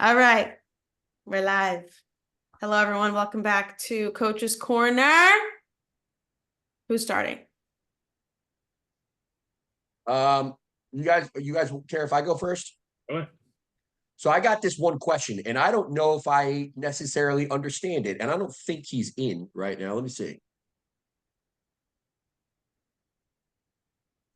All right, we're live. Hello, everyone. Welcome back to Coach's Corner. Who's starting? You guys care if I go first? Okay. So I got this one question, and I don't know if I necessarily understand it, and I don't think he's in right now. Let me see.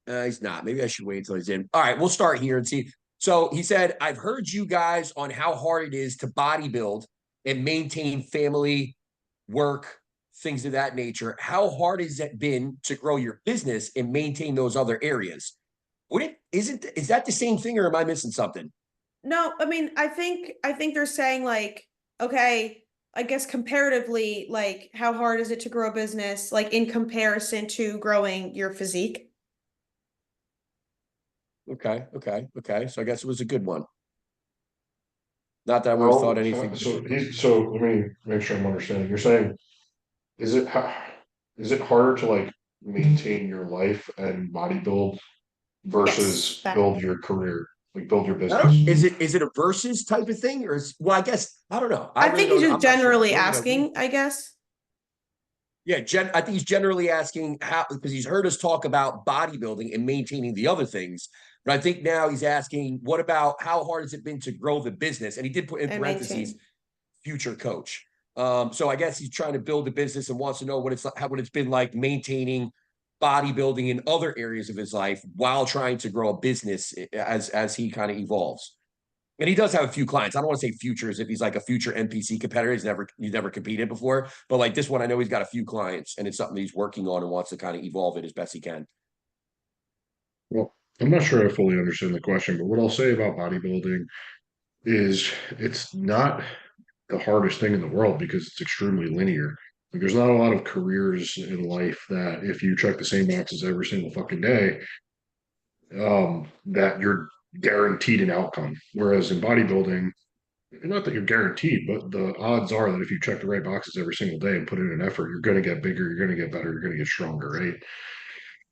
He's not. Maybe I should wait until he's in. All right, we'll start here and see. So he said, I've heard you guys on how hard it is to bodybuild and maintain family, work, things of that nature. How hard has it been to grow your business and maintain those other areas? Is that the same thing, or am I missing something? No, I mean, I think they're saying like, okay, I guess comparatively, like, how hard is it to grow a business, like in comparison to growing your physique? Okay. So I guess it was a good one. Not that I would have thought Well, anything. so let me make sure I'm understanding. You're saying, is it is it harder to like maintain your life and bodybuild Yes, versus that build your career, like build your I don't, business? is it a versus type of thing, or well, I guess I don't know. I I really think he's don't know. just I'm not sure. generally What about you? asking, I guess. Yeah, I think he's generally asking how, because he's heard us talk about bodybuilding and maintaining the other things. But I think now he's asking, what about how hard has it been to grow the business? And he did put in And parentheses, maintain. future coach. So I guess he's trying to build a business and wants to know what it's been like maintaining bodybuilding in other areas of his life while trying to grow a business as he kind of evolves. And he does have a few clients. I don't want to say futures if he's like a future NPC competitor. He's never competed before, but like this one, I know he's got a few clients, and it's something he's working on and wants to kind of evolve it as best he can. Well, I'm not sure I fully understand the question, but what I'll say about bodybuilding is it's not the hardest thing in the world because it's extremely linear. Like, there's not a lot of careers in life that if you check the same boxes every single fucking day, that you're guaranteed an outcome. Whereas in bodybuilding, not that you're guaranteed, but the odds are that if you check the right boxes every single day and put in an effort, you're going to get bigger, you're going to get better, you're going to get stronger, right?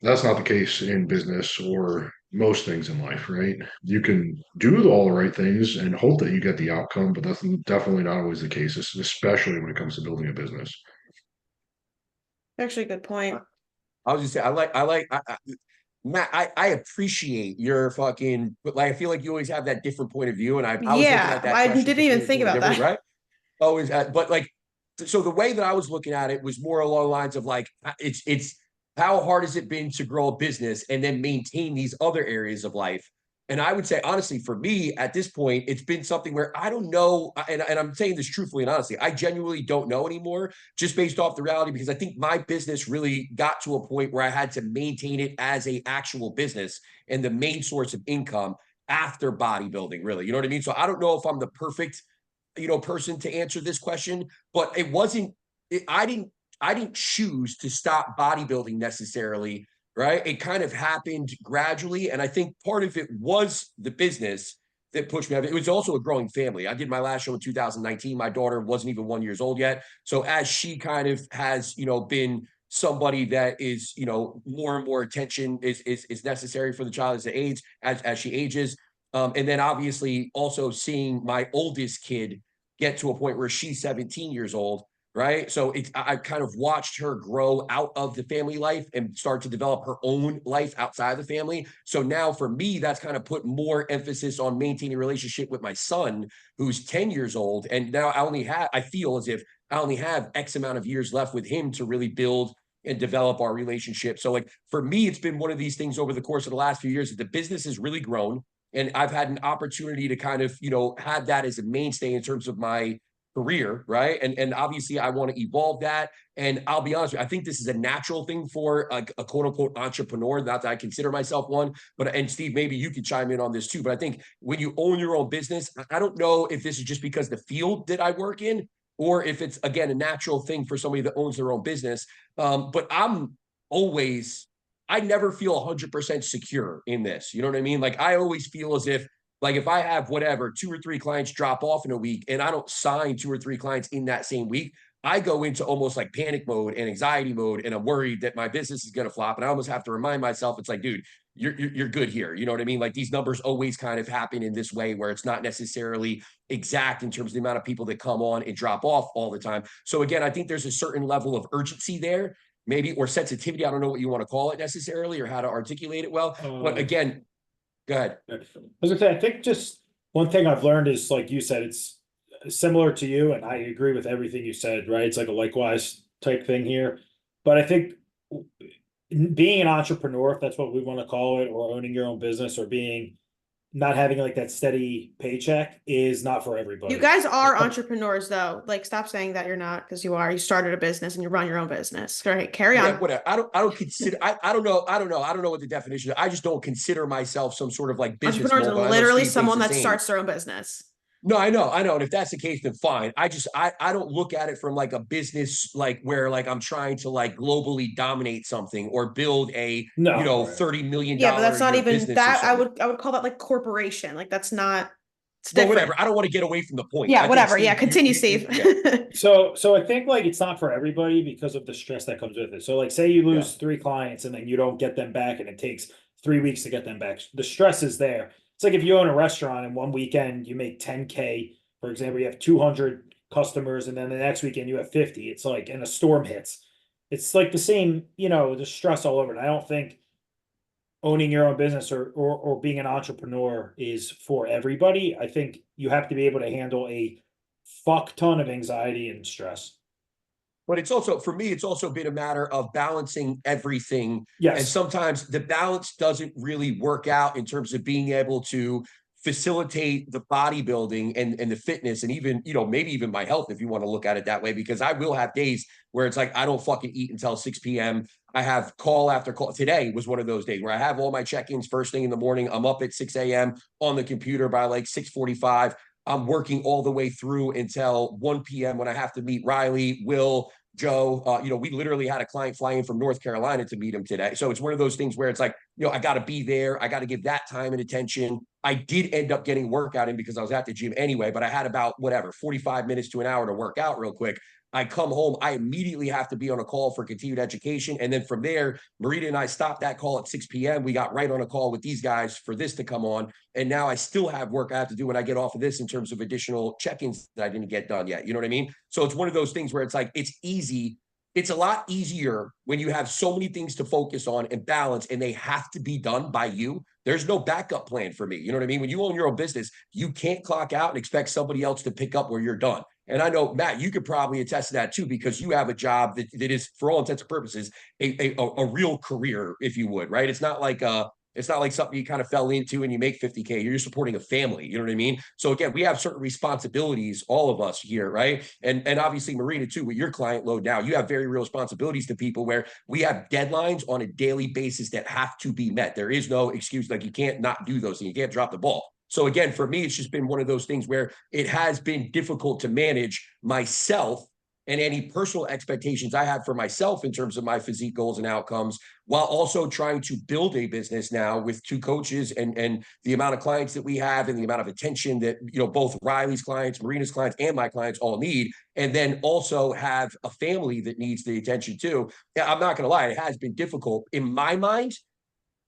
That's not the case in business or most things in life, right? You can do all the right things and hope that you get the outcome, but that's definitely not always the case, especially when it comes to building a business. Actually, a good point. I was just saying, Matt, I appreciate your fucking, but like, I feel like you always have that different point of view. And I was looking Yeah, at that I question didn't to even frame it a think little about differently, that. right? Always, but like, so the way that I was looking at it was more along the lines of like, it's how hard has it been to grow a business and then maintain these other areas of life? And I would say, honestly, for me at this point, it's been something where I don't know. And I'm saying this truthfully and honestly, I genuinely don't know anymore, just based off the reality, because I think my business really got to a point where I had to maintain it as a actual business and the main source of income after bodybuilding, really. You know what I mean? So I don't know if I'm the perfect person to answer this question, but it wasn't I didn't choose to stop bodybuilding necessarily, right? It kind of happened gradually, and I think part of it was the business that pushed me. It was also a growing family. I did my last show in 2019. My daughter wasn't even 1 year old yet, so as she kind of has been somebody that is more and more attention is necessary for the child as it ages, as she ages. And then obviously also seeing my oldest kid get to a point where she's 17 years old, right? So I kind of watched her grow out of the family life and start to develop her own life outside of the family. So now for me, that's kind of put more emphasis on maintaining a relationship with my son, who's 10 years old. And now I feel as if I only have X amount of years left with him to really build and develop our relationship. So like for me, it's been one of these things over the course of the last few years that the business has really grown, and I've had an opportunity to kind of have that as a mainstay in terms of my career, right? And obviously I want to evolve that. And I'll be honest with you, I think this is a natural thing for a quote unquote entrepreneur. Not that I consider myself one, but and Steve, maybe you could chime in on this too. But I think when you own your own business, I don't know if this is just because the field that I work in, or if it's again a natural thing for somebody that owns their own business. But always I never feel 100% secure in this. You know what I mean? Like I always feel as if like if I have whatever 2 or 3 clients drop off in a week and I don't sign 2 or 3 clients in that same week, I go into almost like panic mode and anxiety mode, and I'm worried that my business is going to flop. And I almost have to remind myself, it's like, dude, you're good here. You know what I mean? Like these numbers always kind of happen in this way where it's not necessarily exact in terms of the amount of people that come on and drop off all the time. So again, I think there's a certain level of urgency there, maybe, or sensitivity. I don't know what you want to call it necessarily or how to articulate it well. But again, go ahead. I was gonna say, I think just one thing I've learned is, like you said, it's similar to you, and I agree with everything you said, right? It's like a likewise type thing here. But I think being an entrepreneur, if that's what we want to call it, or owning your own business, or being not having like that steady paycheck is not for everybody. You guys are entrepreneurs though. Like stop saying that you're not, because you are. You started a business and you run your own business. All right, carry on. Whatever. I don't consider I don't know what the definition is. I just don't consider myself some sort of like business Entrepreneurs mogul. I are know literally Steve someone thinks that the same. starts their own business. No, I know. And if that's the case, then fine. I don't look at it from like a business, like where like I'm trying to like globally dominate something or build a, No, you know, right. $30 million. Yeah, but that's not even business or that. I something. would call that like corporation. Like that's not. It's Well, different. whatever. I don't want to get away from the point. I Yeah, think, whatever. Steve, Yeah, continue, you- Steve. yeah. So I think like it's not for everybody because of the stress that comes with it. So like say you lose 3 clients and then you don't get them back and it takes 3 weeks to get them back. The stress is there. It's like if you own a restaurant and one weekend you make 10K, for example, you have 200 customers and then the next weekend you have 50. It's like, and a storm hits. It's like the same, you know, the stress all over. And I don't think owning your own business or being an entrepreneur is for everybody. I think you have to be able to handle a fuck ton of anxiety and stress. But it's also, for me, it's also been a matter of balancing everything. And Yes. sometimes the balance doesn't really work out in terms of being able to facilitate the bodybuilding and the fitness and even, you know, maybe even my health, if you want to look at it that way, because I will have days where it's like, I don't fucking eat until 6 p.m. I have call after call. Today was one of those days where I have all my check-ins first thing in the morning. I'm up at 6 a.m. on the computer by like 6:45. I'm working all the way through until 1 p.m. when I have to meet Riley, Will, Joe. You know, we literally had a client fly in from North Carolina to meet him today. So it's one of those things where it's like, you know, I got to be there. I got to give that time and attention. I did end up getting workout in because I was at the gym anyway, but I had about 45 minutes to an hour to work out real quick. I come home, I immediately have to be on a call for continued education. And then from there, Marita and I stopped that call at 6 p.m. We got right on a call with these guys for this to come on. And now I still have work I have to do when I get off of this in terms of additional check-ins that I didn't get done yet. You know what I mean? So it's one of those things where it's like, it's easy. It's a lot easier when you have so many things to focus on and balance, and they have to be done by you. There's no backup plan for me. You know what I mean? When you own your own business, you can't clock out and expect somebody else to pick up where you're done. And I know, Matt, you could probably attest to that too, because you have a job that is, for all intents and purposes, a real career, if you would, right? It's not like something you kind of fell into and you make 50K. You're supporting a family. You know what I mean? So again, we have certain responsibilities, all of us here, right? And obviously, Marina, too, with your client load now, you have very real responsibilities to people where we have deadlines on a daily basis that have to be met. There is no excuse. Like you can't not do those things. You can't drop the ball. So again, for me, it's just been one of those things where it has been difficult to manage myself and any personal expectations I have for myself in terms of my physique goals and outcomes, while also trying to build a business now with 2 coaches and the amount of clients that we have and the amount of attention that, you know, both Riley's clients, Marina's clients, and my clients all need. And then also have a family that needs the attention too. I'm not going to lie, it has been difficult. In my mind,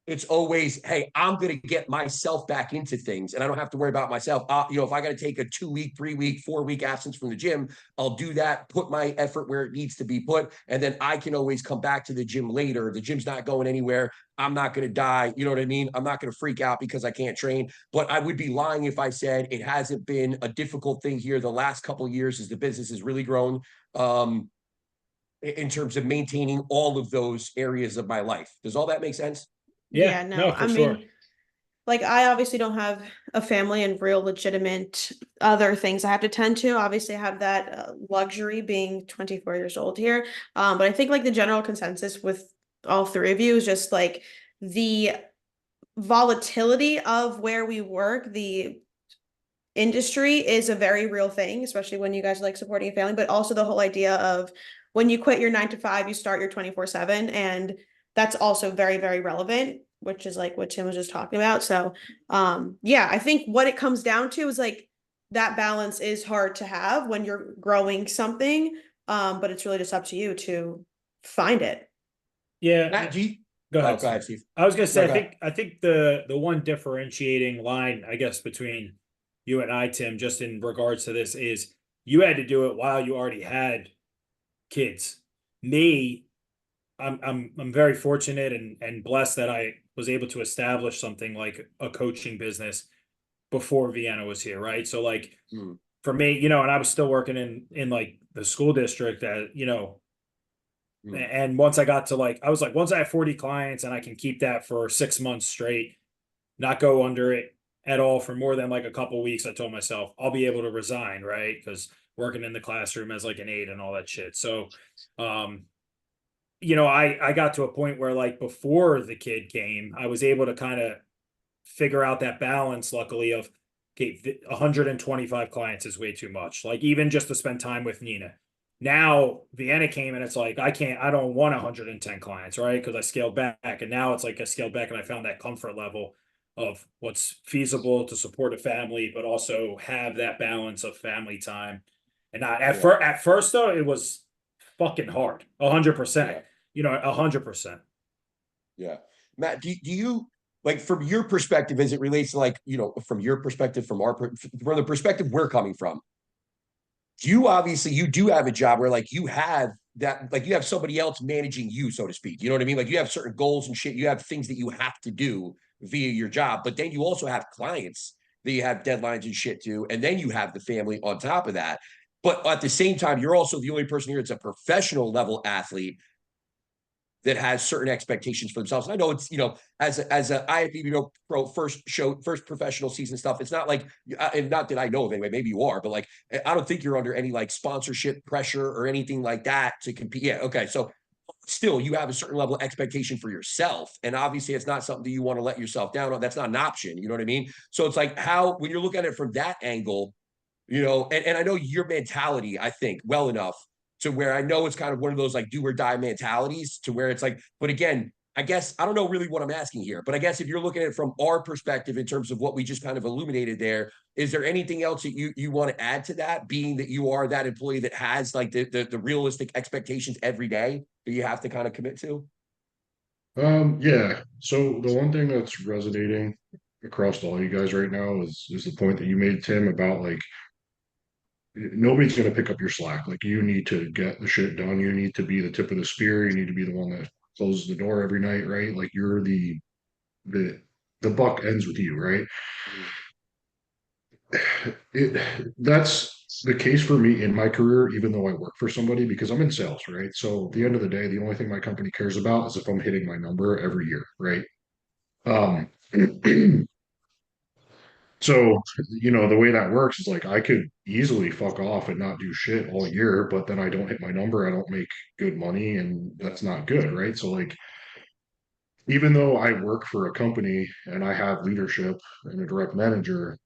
it's always, hey, I'm going to get myself back into things and I don't have to worry about myself. You know, if I got to take a 2-week, 3-week, 4-week absence from the gym, I'll do that, put my effort where it needs to be put. And then I can always come back to the gym later. The gym's not going anywhere. I'm not going to die. You know what I mean? I'm not going to freak out because I can't train, but I would be lying if I said it hasn't been a difficult thing here the last couple of years as the business has really grown. In terms of maintaining all of those areas of my life. Does all that make sense? Yeah, No, for I sure. mean, like I obviously don't have a family and real legitimate other things I have to tend to. Obviously, I have that luxury being 24 years old here. But I think like the general consensus with all 3 of you is just like the volatility of where we work, the industry is a very real thing, especially when you guys like supporting a family, but also the whole idea of when you quit your 9 to 5, you start your 24/7. And that's also very, very relevant, which is like what Tim was just talking about. So, yeah, I think what it comes down to is like that balance is hard to have when you're growing something. But it's really just up to you to find it. Yeah. Matt, Go Oh, ahead. go ahead, Steve. I was gonna say, No, go ahead. I think the one differentiating line, I guess, between you and I, Tim, just in regards to this, is you had to do it while you already had kids. Me, I'm very fortunate and blessed that I was able to establish something like a coaching business before Vienna was here, right? So like Mm, for me, you know, and I was still working in like the school district that, you know, mm, and once I got to like, I was like, once I have 40 clients and I can keep that for 6 months straight, not go under it at all for more than like a couple weeks, I told myself I'll be able to resign, right? Because working in the classroom as like an aide and all that shit. So, um, you know, I got to a point where like before the kid came, I was able to kind of figure out that balance, luckily, of okay, 125 clients is way too much. Like even just to spend time with Nina. Now Vienna came and it's like I don't want 110 clients, right? Because I scaled back, and now it's like I scaled back and I found that comfort level of what's feasible to support a family, but also have that balance of family time. And not at yeah, first, though, it was fucking hard, 100%. yeah, You know, 100%. yeah. Matt, do you like from your perspective as it relates to like, you know, from your perspective, from from the perspective we're coming from, you obviously you do have a job where like you have that like you have somebody else managing you, so to speak. You know what I mean? Like you have certain goals and shit. You have things that you have to do via your job, but then you also have clients that you have deadlines and shit to, and then you have the family on top of that. But at the same time, you're also the only person here that's a professional level athlete that has certain expectations for themselves. And I know it's, you know, as a IFBB pro first professional season stuff, it's not like, and not that I know of anyway, maybe you are, but like, I don't think you're under any like sponsorship pressure or anything like that to compete. Yeah. Okay. So still you have a certain level of expectation for yourself. And obviously it's not something that you want to let yourself down on. That's not an option. You know what I mean? So it's like how, when you're looking at it from that angle, you know, and I know your mentality, I think, well enough to where I know it's kind of one of those like do or die mentalities to where it's like, but again, I guess I don't know really what I'm asking here, but I guess if you're looking at it from our perspective in terms of what we just kind of illuminated there, is there anything else that you want to add to that, being that you are that employee that has like the realistic expectations every day that you have to kind of commit to? Yeah. So the one thing that's resonating across all you guys right now is the point that you made, Tim, about like nobody's going to pick up your slack. Like you need to get the shit done. You need to be the tip of the spear. You need to be the one that closes the door every night, right? Like you're the the buck ends with you, right? Mm, That's the case for me in my career, even though I work for somebody, because I'm in sales, right? So at the end of the day, the only thing my company cares about is if I'm hitting my number every year, right? Um, so you know, the way that works is like I could easily fuck off and not do shit all year, but then I don't hit my number, I don't make good money, and that's not good, right? So like even though I work for a company and I have leadership and a direct manager,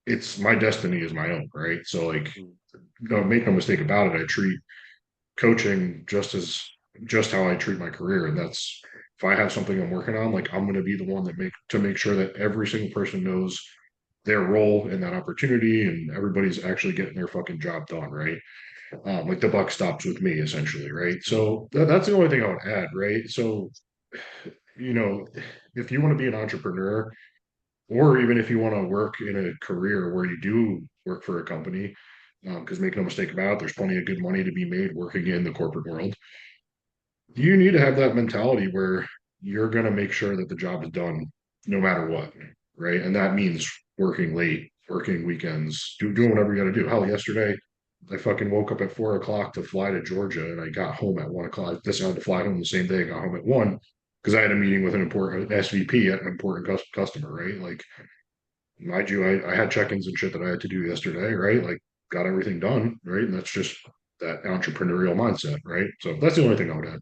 it's my destiny is my own, right? So like mm, no, make no mistake about it, I treat coaching just how I treat my career. And that's if I have something I'm working on, like I'm gonna be the one that make sure that every single person knows their role in that opportunity and everybody's actually getting their fucking job done, right? Like the buck stops with me essentially, right? So that's the only thing I would add, right? So, you know, if you want to be an entrepreneur, or even if you want to work in a career where you do work for a company, because make no mistake about it, there's plenty of good money to be made working in the corporate world. You need to have that mentality where you're going to make sure that the job is done no matter what, right? And that means working late, working weekends, doing whatever you got to do. Hell, yesterday I fucking woke up at 4 o'clock to fly to Georgia, and I got home at 1 o'clock. This I had to fly home the same day. I got home at 1 because I had a meeting with an important SVP at an important customer, right? Like, mind you, I had check-ins and shit that I had to do yesterday, right? Like, got everything done, right? And that's just that entrepreneurial mindset, right? So that's the only thing I would add.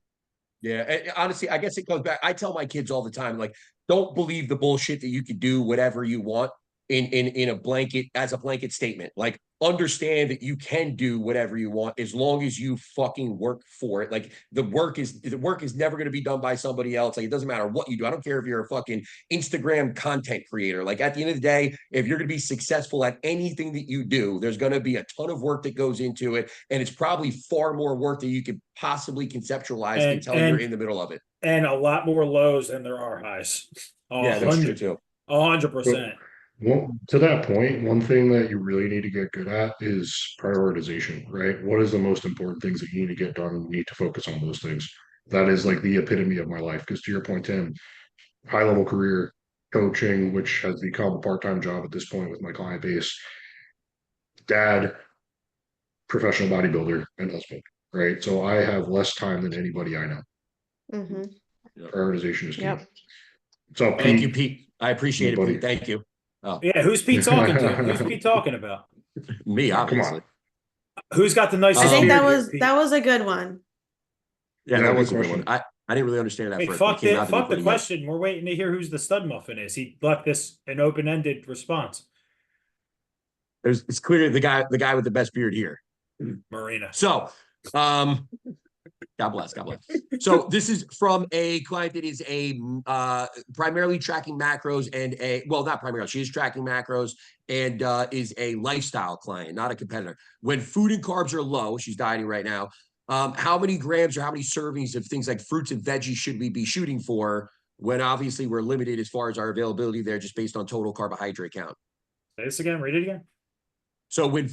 yeah, and honestly, I guess it goes back. I tell my kids all the time, like, don't believe the bullshit that you could do whatever you want in a blanket as a blanket statement. Like, understand that you can do whatever you want as long as you fucking work for it. Like, the work is never going to be done by somebody else. Like, it doesn't matter what you do. I don't care if you're a fucking Instagram content creator. Like, at the end of the day, if you're going to be successful at anything that you do, there's going to be a ton of work that goes into it, and it's probably far more work than you could possibly conceptualize And until you're in the middle of it. And a lot more lows than there are highs. Yeah, that's true too. 100%. Well, to that point, one thing that you really need to get good at is prioritization, right? What is the most important things that you need to get done? You need to focus on those things. That is like the epitome of my life. Because to your point, Tim, high level career coaching, which has become a part-time job at this point with my client base, dad, professional bodybuilder, and husband, right? So I have less time than anybody I know. Hmm. Prioritization is key. Yep. So Thank you, Pete. I appreciate it, Buddy. Pete. Thank you. Oh, Yeah, who's Pete talking to? Who's Pete talking about? me, Come obviously. on. Who's got the nicest I think beard that here, was Pete? that was a good one. Yeah, Yeah, that good was a good one. question. I didn't really understand that Hey, first. but it fuck came the out to me fuck the pretty good. question. We're waiting to hear who's the stud muffin is. He left this an open-ended response. It's clear the guy with the best beard here. Marina. So, God bless, God bless. So this is from a client that is a primarily tracking macros and not primarily, she is tracking macros and is a lifestyle client, not a competitor. When food and carbs are low, she's dieting right now. How many grams or how many servings of things like fruits and veggies should we be shooting for when obviously we're limited as far as our availability there just based on total carbohydrate count? Say this again. Read it again. So when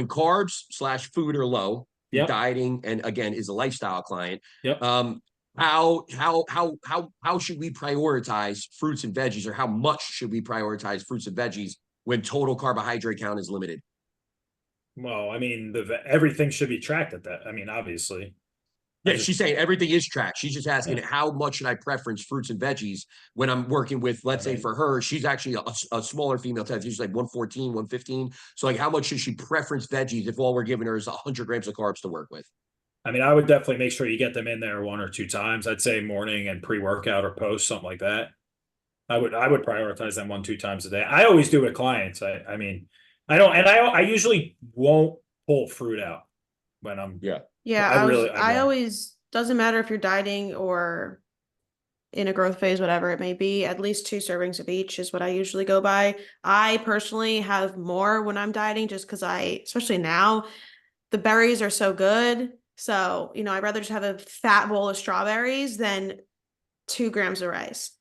carbs / food are low, Yep. dieting and again is a lifestyle client. Yep. How should we prioritize fruits and veggies, or how much should we prioritize fruits and veggies when total carbohydrate count is limited? Well, I mean, everything should be tracked at that. I mean, obviously. Yeah, she's saying everything is tracked. She's just asking how much should I preference fruits and veggies when I'm working with, let's say for her, she's actually a smaller female type. She's like 114, 115. So like how much should she preference veggies if all we're giving her is 100 grams of carbs to work with? I mean, I would definitely make sure you get them in there 1 or 2 times. I'd say morning and pre-workout or post, something like that. I would prioritize them 1, 2 times a day. I always do with clients. I mean, I usually won't pull fruit out when I'm Yeah. Yeah, I I won't. always doesn't matter if you're dieting or in a growth phase, whatever it may be, at least 2 servings of each is what I usually go by. I personally have more when I'm dieting just because especially now, the berries are so good. So, I'd rather just have a fat bowl of strawberries than 2 grams of rice.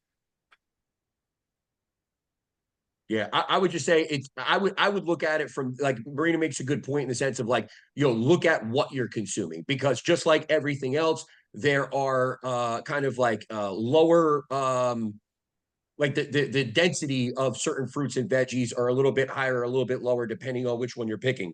Yeah, I would just say I would look at it from like Marina makes a good point in the sense of like, look at what you're consuming, because just like everything else, there are kind of like lower like the density of certain fruits and veggies are a little bit higher, a little bit lower, depending on which one you're picking.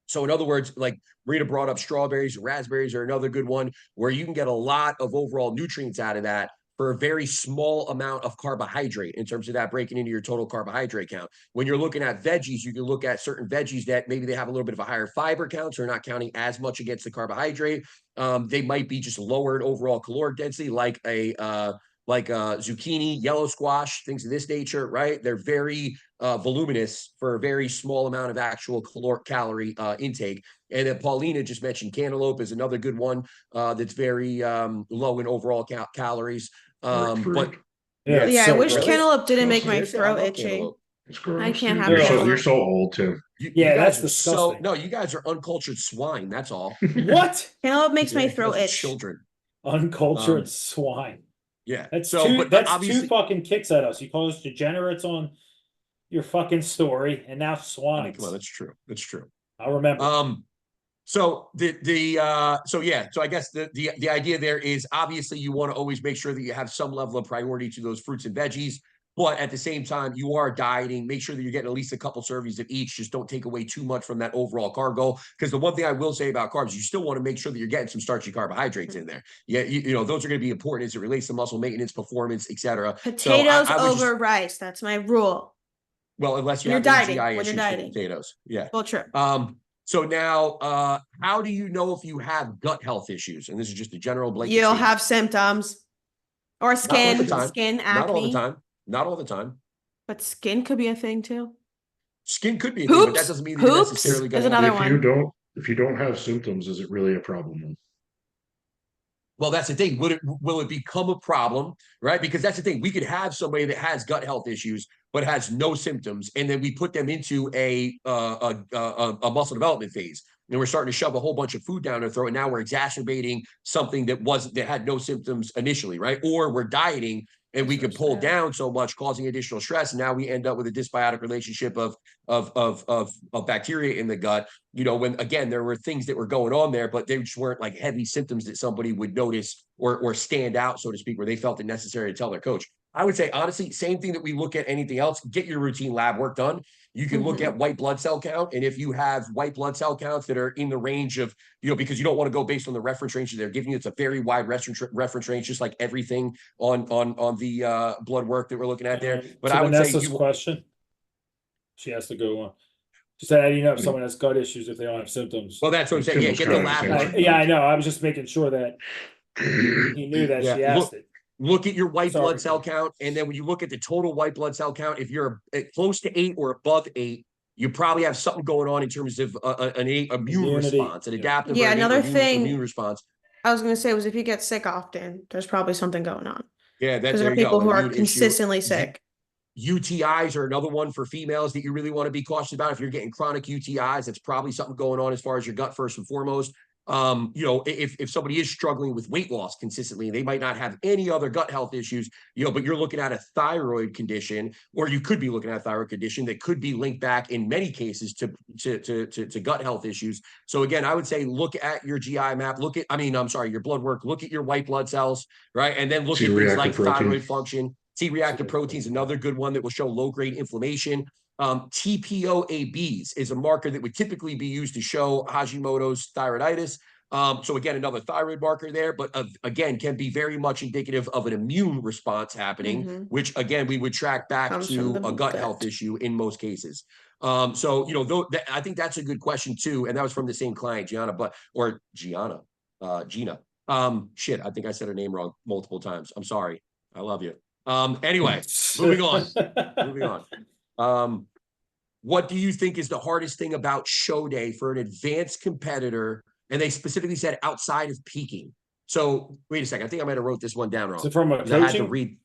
So in other words, like Marina brought up strawberries, raspberries are another good one where you can get a lot of overall nutrients out of that for a very small amount of carbohydrate in terms of that breaking into your total carbohydrate count. When you're looking at veggies, you can look at certain veggies that maybe they have a little bit of a higher fiber count, so they're not counting as much against the carbohydrate. They might be just lower in overall caloric density, like a zucchini, yellow squash, things of this nature, right? They're very voluminous for a very small amount of actual calorie intake. And then Paulina just mentioned cantaloupe is another good one that's very low in overall calories. But Yeah, Yeah, I so wish gross. cantaloupe didn't make Gross. my I throat love itchy. cantaloupe. It's gross. I can't have you're cantaloupe. you're so old, Tim. You Yeah, guys that's are disgusting. no, you guys are uncultured swine. That's all. What? Cantaloupe makes my Yeah, you throat guys are itch. children. Uncultured swine. Yeah. That's so, two. That's 2 fucking kicks at us. You call us degenerates on your fucking story, and now I mean, swines. come on, that's true. That's true. I'll remember. So so I guess the idea there is obviously you want to always make sure that you have some level of priority to those fruits and veggies, but at the same time you are dieting. Make sure that you're getting at least a couple servings of each. Just don't take away too much from that overall carb goal. Because the one thing I will say about carbs, you still want to make sure that you're getting some starchy carbohydrates in there. Yeah, those are going to be important as it relates to muscle maintenance, performance, etc. Potatoes over rice. That's my rule. Well, unless you When have you're any dieting, GI when you're issues with dieting. potatoes. Yeah. Well, true. So now, how do you know if you have gut health issues? And this is just a general blanket You'll statement. have symptoms or Not all the time. skin acne. Not all the time. Not all the time. But skin could be a thing too. Skin could be a thing, but that Hoops. doesn't mean that you're Hoops necessarily is going to another have. one. If you don't have symptoms, is it really a problem? Well, that's the thing. Will it become a problem, right? Because that's the thing. We could have somebody that has gut health issues but has no symptoms, and then we put them into a muscle development phase. and we're starting to shove a whole bunch of food down their throat, and now we're exacerbating something that had no symptoms initially, right? Or we're dieting and we can pull down so much, causing additional stress. And now we end up with a dysbiotic relationship of bacteria in the gut. When again there were things that were going on there, but they just weren't like heavy symptoms that somebody would notice or stand out, so to speak, where they felt it necessary to tell their coach. I would say, honestly, same thing that we look at anything else. Get your routine lab work done. You can look at white blood cell count. And if you have white blood cell counts that are in the range of, because you don't want to go based on the reference range that they're giving you, it's a very wide reference range, just like everything on the blood work that we're looking at there. But I would Vanessa's say question, she has to go on. She said, how do you know if someone has gut issues if they don't have symptoms? well, that's what I'm saying. Yeah, get the lab work. Yeah, I know. I was just making sure that he knew that she asked it. Look at your white blood cell count. And then when you look at the total white blood cell count, if you're close to 8 or above 8, you probably have something going on in terms of an immune response, an adaptive another immune response. I was going to say was if you get sick often, there's probably something going on. Yeah, because there are people who are consistently sick. UTIs are another one for females that you really want to be cautious about. If you're getting chronic UTIs, that's probably something going on as far as your gut first and foremost. If somebody is struggling with weight loss consistently, they might not have any other gut health issues, but you're looking at a thyroid condition, or you could be looking at a thyroid condition that could be linked back in many cases to gut health issues. So again, I would say, look at your GI map, your blood work, look at your white blood cells, right? And then look at things like thyroid function. C-reactive protein is another good one that will show low-grade inflammation. TPOABs is a marker that would typically be used to show Hashimoto's thyroiditis. So again, another thyroid marker there, but again, can be very much indicative of an immune response happening, which again, we would track back to a gut health issue in most cases. I think that's a good question too. And that was from the same client, Gina. Shit, I think I said her name wrong multiple times. I'm sorry. I love you. Anyway, moving on. What do you think is the hardest thing about show day for an advanced competitor? And they specifically said outside of peaking. So wait a second. I think I might have wrote this one down wrong. So from a coaching,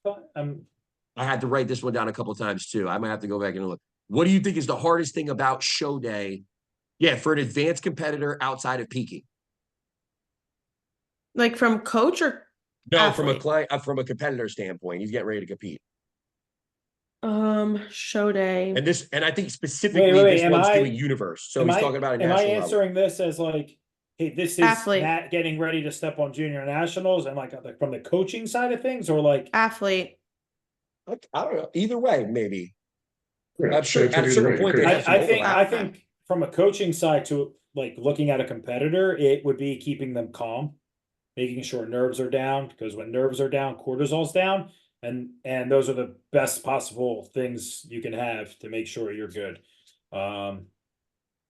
I had to write this one down a couple of times too. I might have to go back and look. What do you think is the hardest thing about show day? Yeah, for an advanced competitor outside of peaking. Like from coach or no, athlete? From a client, from a competitor standpoint. He's getting ready to compete. Show day. And I think specifically this one's doing universe. So he's talking about a national level. Am I answering this as like, hey, this is athlete. Matt getting ready to step on junior nationals, and like from the coaching side of things, or like athlete? I don't know. Either way, maybe. Yeah, I'm sure at a certain point. I think from a coaching side to like looking at a competitor, it would be keeping them calm, making sure nerves are down, because when nerves are down, cortisol's down. And those are the best possible things you can have to make sure you're good. And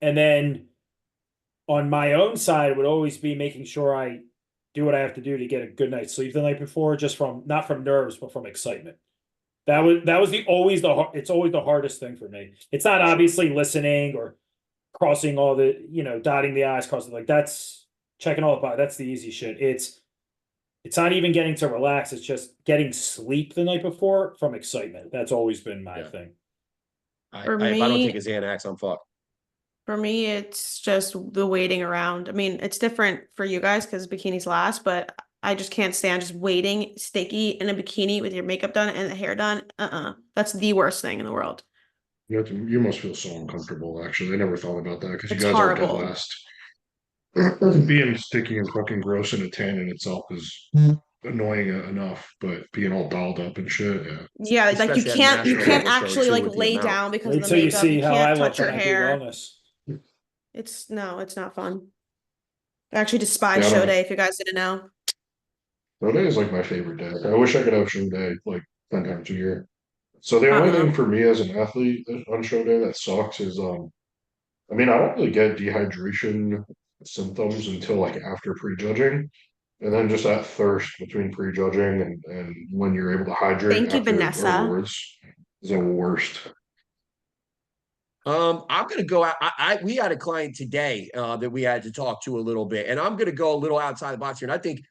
then on my own side, it would always be making sure I do what I have to do to get a good night's sleep the night before, just from not from nerves, but from excitement. It's always the hardest thing for me. It's not obviously listening or crossing all the, dotting the I's, crossing, like that's checking all the boxes. That's the easy shit. It's not even getting to relax. It's just getting sleep the night before from excitement. That's always been my thing. If I don't take a Xanax, I'm fucked. For me, it's just the waiting around. I mean, it's different for you guys because bikinis last, but I just can't stand just waiting sticky in a bikini with your makeup done and the hair done. That's the worst thing in the world. You must feel so uncomfortable, actually. I never thought about that because you It's guys horrible. are dead last. Being sticky and fucking gross in a tan in itself is annoying enough, but being all dolled up and shit, yeah, like you Especially at can't national level, actually so like with the lay amount. down because Wait of the till you makeup. see You how I can't look touch your when I do hair. wellness. It's not fun. I actually despise Yeah, I show don't- day if you guys didn't know. Show day is like my favorite day. I wish I could have show day like 10 times a year. So the only thing for me as an athlete on show day that sucks is I don't really get dehydration symptoms until like after prejudging. And then just that thirst between prejudging and when you're able to hydrate Thank you, after Vanessa. awards is the worst. I'm gonna go out. We had a client today that we had to talk to a little bit, and I'm gonna go a little outside the box here. And I think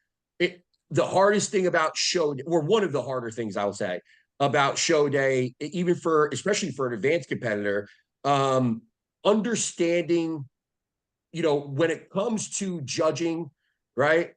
the hardest thing about show, or one of the harder things I would say about show day, especially for an advanced competitor, understanding you know, when it comes to judging, right?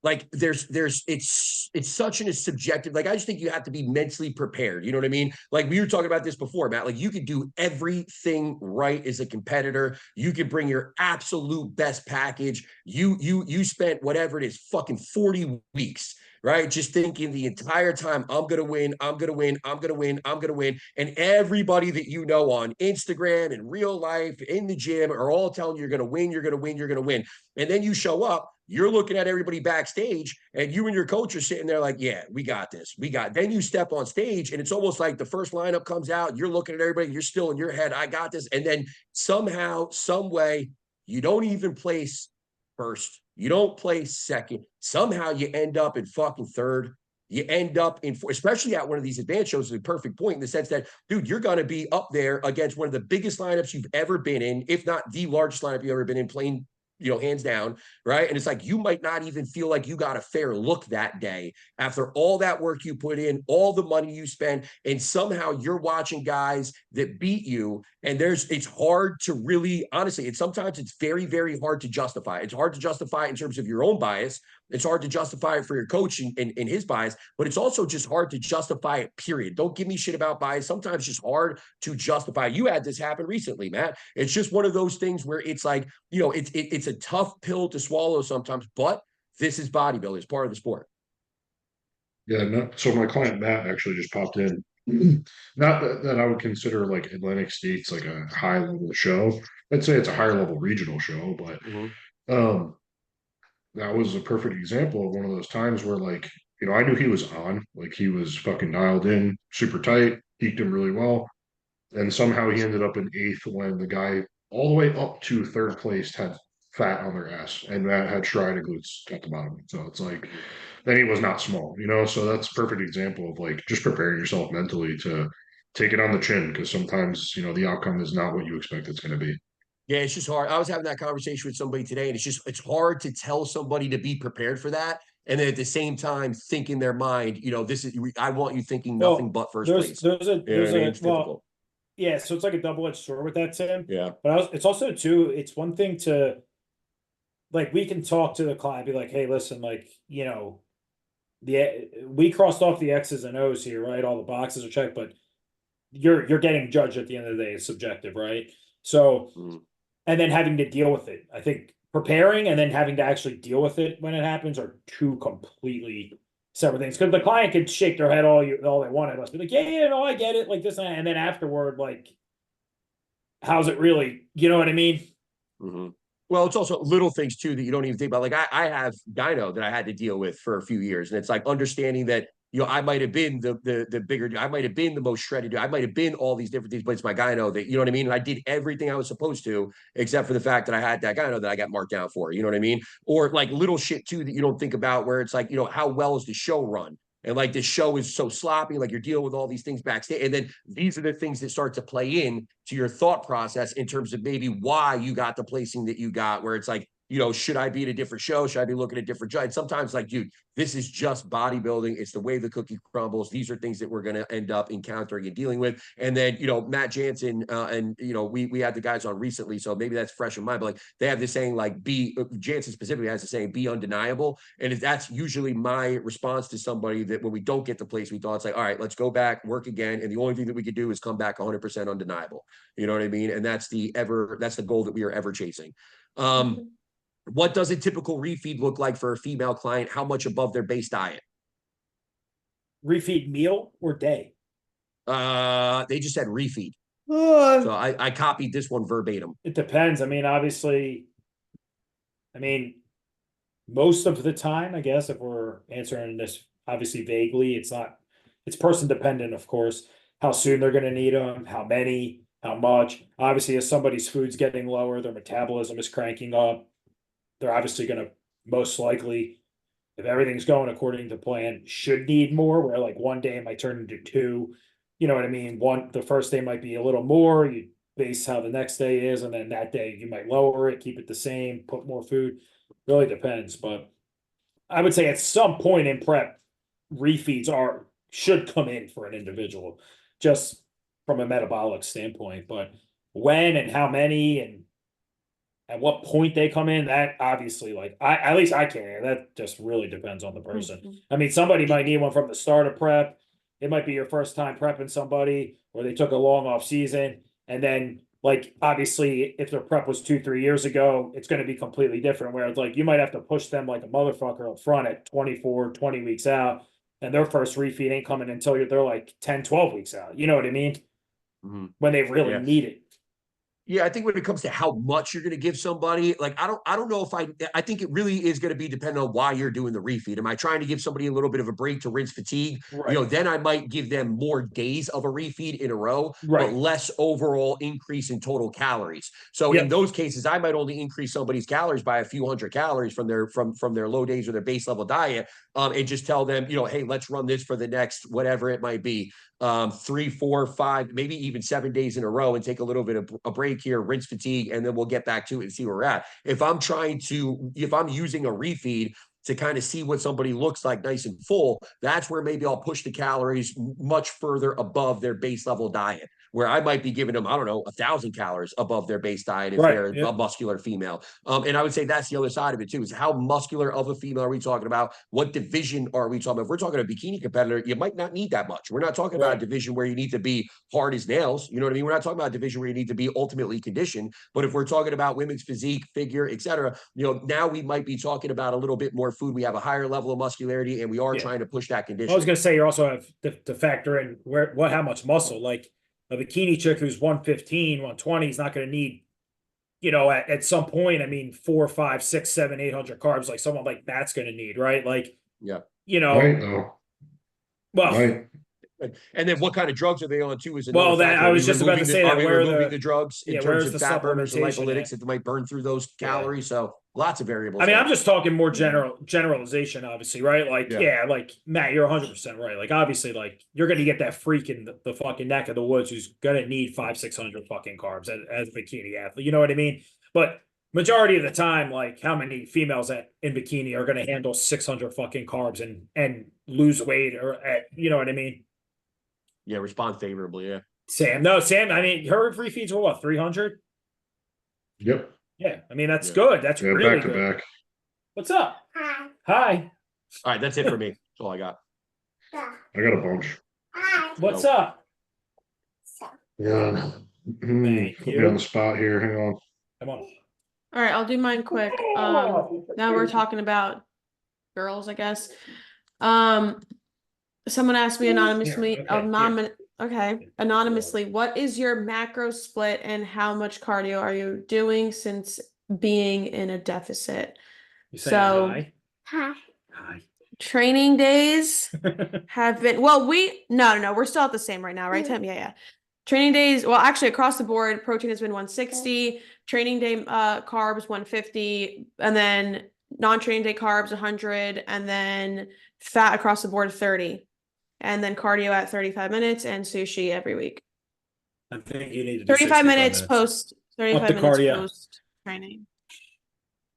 Like it's such an subjective, like I just think you have to be mentally prepared. You know what I mean? Like we were talking about this before, Matt. Like you could do everything right as a competitor. You could bring your absolute best package. You spent whatever it is, fucking 40 weeks, right? Just thinking the entire time, I'm gonna win, I'm gonna win, I'm gonna win, I'm gonna win. And everybody that you know on Instagram and real life in the gym are all telling you you're gonna win, you're gonna win, you're gonna win. And then you show up, you're looking at everybody backstage, and you and your coach are sitting there like, yeah, we got this. We got. Then you step on stage, and it's almost like the first lineup comes out, you're looking at everybody, you're still in your head, I got this. And then somehow, some way, you don't even place first. You don't place second. Somehow you end up in fucking third. You end up in, especially at one of these advanced shows, is a perfect point in the sense that, dude, you're going to be up there against one of the biggest lineups you've ever been in, if not the largest lineup you've ever been in, playing, you know, hands down, right? And it's like you might not even feel like you got a fair look that day after all that work you put in, all the money you spend, and somehow you're watching guys that beat you. And it's hard to really, honestly, sometimes it's very, very hard to justify. It's hard to justify in terms of your own bias. It's hard to justify it for your coach and his bias, but it's also just hard to justify it, period. Don't give me shit about bias. Sometimes it's just hard to justify. You had this happen recently, Matt. It's just one of those things where it's like, you know, it's a tough pill to swallow sometimes, but this is bodybuilding. It's part of the sport. Yeah, no, so my client Matt actually just popped in. Not that I would consider like Atlantic States like a high level show. I'd say it's a higher level regional show, but um that was a perfect example of one of those times where like, you know, I knew he was on, like he was fucking dialed in, super tight, peaked him really well. And somehow he ended up in eighth when the guy all the way up to third place had fat on their ass and Matt had striated glutes at the bottom. So it's like, then he was not small, you know? So that's a perfect example of like just preparing yourself mentally to take it on the chin because sometimes, you know, the outcome is not what you expect it's going to be. Yeah, it's just hard. I was having that conversation with somebody today, and it's hard to tell somebody to be prepared for that. And then at the same time, think in their mind, you know, I want you thinking nothing Well, but first place. there's a, You know what I mean? It's well, difficult. yeah, so it's like a double-edged sword with that, Tim. Yeah. But it's also too, it's one thing to like we can talk to the client, be like, hey, listen, like, you know, we crossed off the X's and O's here, right? All the boxes are checked, but you're getting judged at the end of the day. It's subjective, right? So, and then having to deal with it. I think preparing and then having to actually deal with it when it happens are two completely separate things. Because the client could shake their head all they wanted. Let's be like, yeah, no, I get it, like this, and then afterward, like, how's it really? You know what I mean? Well, it's also little things too that you don't even think about. Like I have gyno that I had to deal with for a few years, and it's like understanding that, you know, I might have been the bigger, I might have been the most shredded, I might have been all these different things, but it's my gyno that, you know what I mean? And I did everything I was supposed to, except for the fact that I had that gyno that I got marked down for, you know what I mean? Or like little shit too that you don't think about where it's like, you know, how well is the show run? And like the show is so sloppy, like you're dealing with all these things backstage. And then these are the things that start to play in to your thought process in terms of maybe why you got the placing that you got, where it's like, you know, should I be at a different show? Should I be looking at different judges? Sometimes like, dude, this is just bodybuilding. It's the way the cookie crumbles. These are things that we're going to end up encountering and dealing with. And then, you know, Matt Jansen, and, you know, we had the guys on recently, so maybe that's fresh in mind, but like they have this saying like Jansen specifically has the saying, be undeniable. And that's usually my response to somebody that when we don't get the place we thought, it's like, all right, let's go back, work again. And the only thing that we could do is come back 100% undeniable. You know what I mean? And that's the goal that we are ever chasing. What does a typical refeed look like for a female client? How much above their base diet? Refeed meal or day? They just said refeed. So I copied this one verbatim. It depends. I mean, obviously, most of the time, I guess, if we're answering this obviously vaguely, it's person dependent, of course, how soon they're going to need them, how many, how much. Obviously, if somebody's food's getting lower, their metabolism is cranking up, they're obviously going to most likely, if everything's going according to plan, should need more, where like one day it might turn into two. You know what I mean? The first day might be a little more, you base how the next day is, and then that day you might lower it, keep it the same, put more food. Really depends, but I would say at some point in prep, refeeds should come in for an individual, just from a metabolic standpoint. But when and how many and At what point they come in, that obviously, like, at least I can't, that just really depends on the person. Mhm. I mean, somebody might need one from the start of prep. It might be your first time prepping somebody, or they took a long off season. And then, like, obviously, if their prep was 2-3 years ago, it's gonna be completely different, where it's like, you might have to push them like a motherfucker up front at 24, 20 weeks out. And their first refeed ain't coming until they're like 10, 12 weeks out, you know what I mean? Mhm. When they really Yeah. need it. Yeah, I think when it comes to how much you're going to give somebody, like I don't know if I think it really is going to be dependent on why you're doing the refeed. Am I trying to give somebody a little bit of a break to rinse fatigue? Right. Then I might give them more days of a refeed in a row, Right. but less overall increase in total calories. So Yep. in those cases, I might only increase somebody's calories by a few hundred calories from their low days or their base level diet, and just tell them, hey, let's run this for the next whatever it might be. 3, 4, 5, maybe even 7 days in a row, and take a little bit of a break here, rinse fatigue, and then we'll get back to it and see where we're at. If I'm using a refeed to kind of see what somebody looks like nice and full, that's where maybe I'll push the calories much further above their base level diet, where I might be giving them, I don't know, 1,000 calories above their base diet if Right, they're yeah. a muscular female. And I would say that's the other side of it too, is how muscular of a female are we talking about? What division are we talking about? If we're talking a bikini competitor, you might not need that much. We're not talking about a Right. division where you need to be hard as nails. You know what I mean? We're not talking about a division where you need to be ultimately conditioned. But if we're talking about women's physique, figure, etc., now we might be talking about a little bit more food. We have a higher level of muscularity, and we are Yeah. trying to push that I was condition. gonna say you also have to factor in how much muscle. Like a bikini chick who's 115, 120 is not gonna need, at some point, I mean, 4, 5, 6, 7, 800 carbs, like someone like that's gonna need, right? Like, Yeah. Right though. well, Right. And then what kind of drugs are they on too is another well, that factor. I was just about to say Are that we where removing the the drugs in terms where's of the fat burners and supplementation lipolytics at? that might burn through those Yeah. calories? So lots of variables. I mean, there. I'm just talking more generalization, obviously, right? Like, Yeah. yeah, like Matt, you're 100% right. Like, obviously, like you're gonna get that freak in the fucking neck of the woods who's gonna need 500, 600 fucking carbs as a bikini athlete. You know what I mean? But majority of the time, like how many females in bikini are gonna handle 600 fucking carbs and lose weight or you know what I mean? Yeah, respond favorably. Yeah. Sam, I mean, her free feeds were what, 300? Yep. Yeah, I mean that's Yeah. good. That's Yeah, really back to good. back. What's up? Hi. Hi. All right, that's it for me. That's all I got. I got a bunch. Hi. What's No. up? Yeah. Thank Put me you. on the spot here. Hang on. Come on. All right, I'll do mine quick. Now we're talking about girls, I guess. Someone asked me anonymously, anonymously, what is your macro split and how much cardio are you doing since being in a deficit? You saying So- hi? Hi. Hi. Training days have been, well, no, we're still at the same right now, right, Tim? Yeah. Training days, well, actually across the board, protein has been 160, training day carbs 150, and then non-training day carbs 100, and then fat across the board 30. And then cardio at 35 minutes and sushi every week. I think you need to do 35 minutes 65 post, 35 to minutes cardio. post training.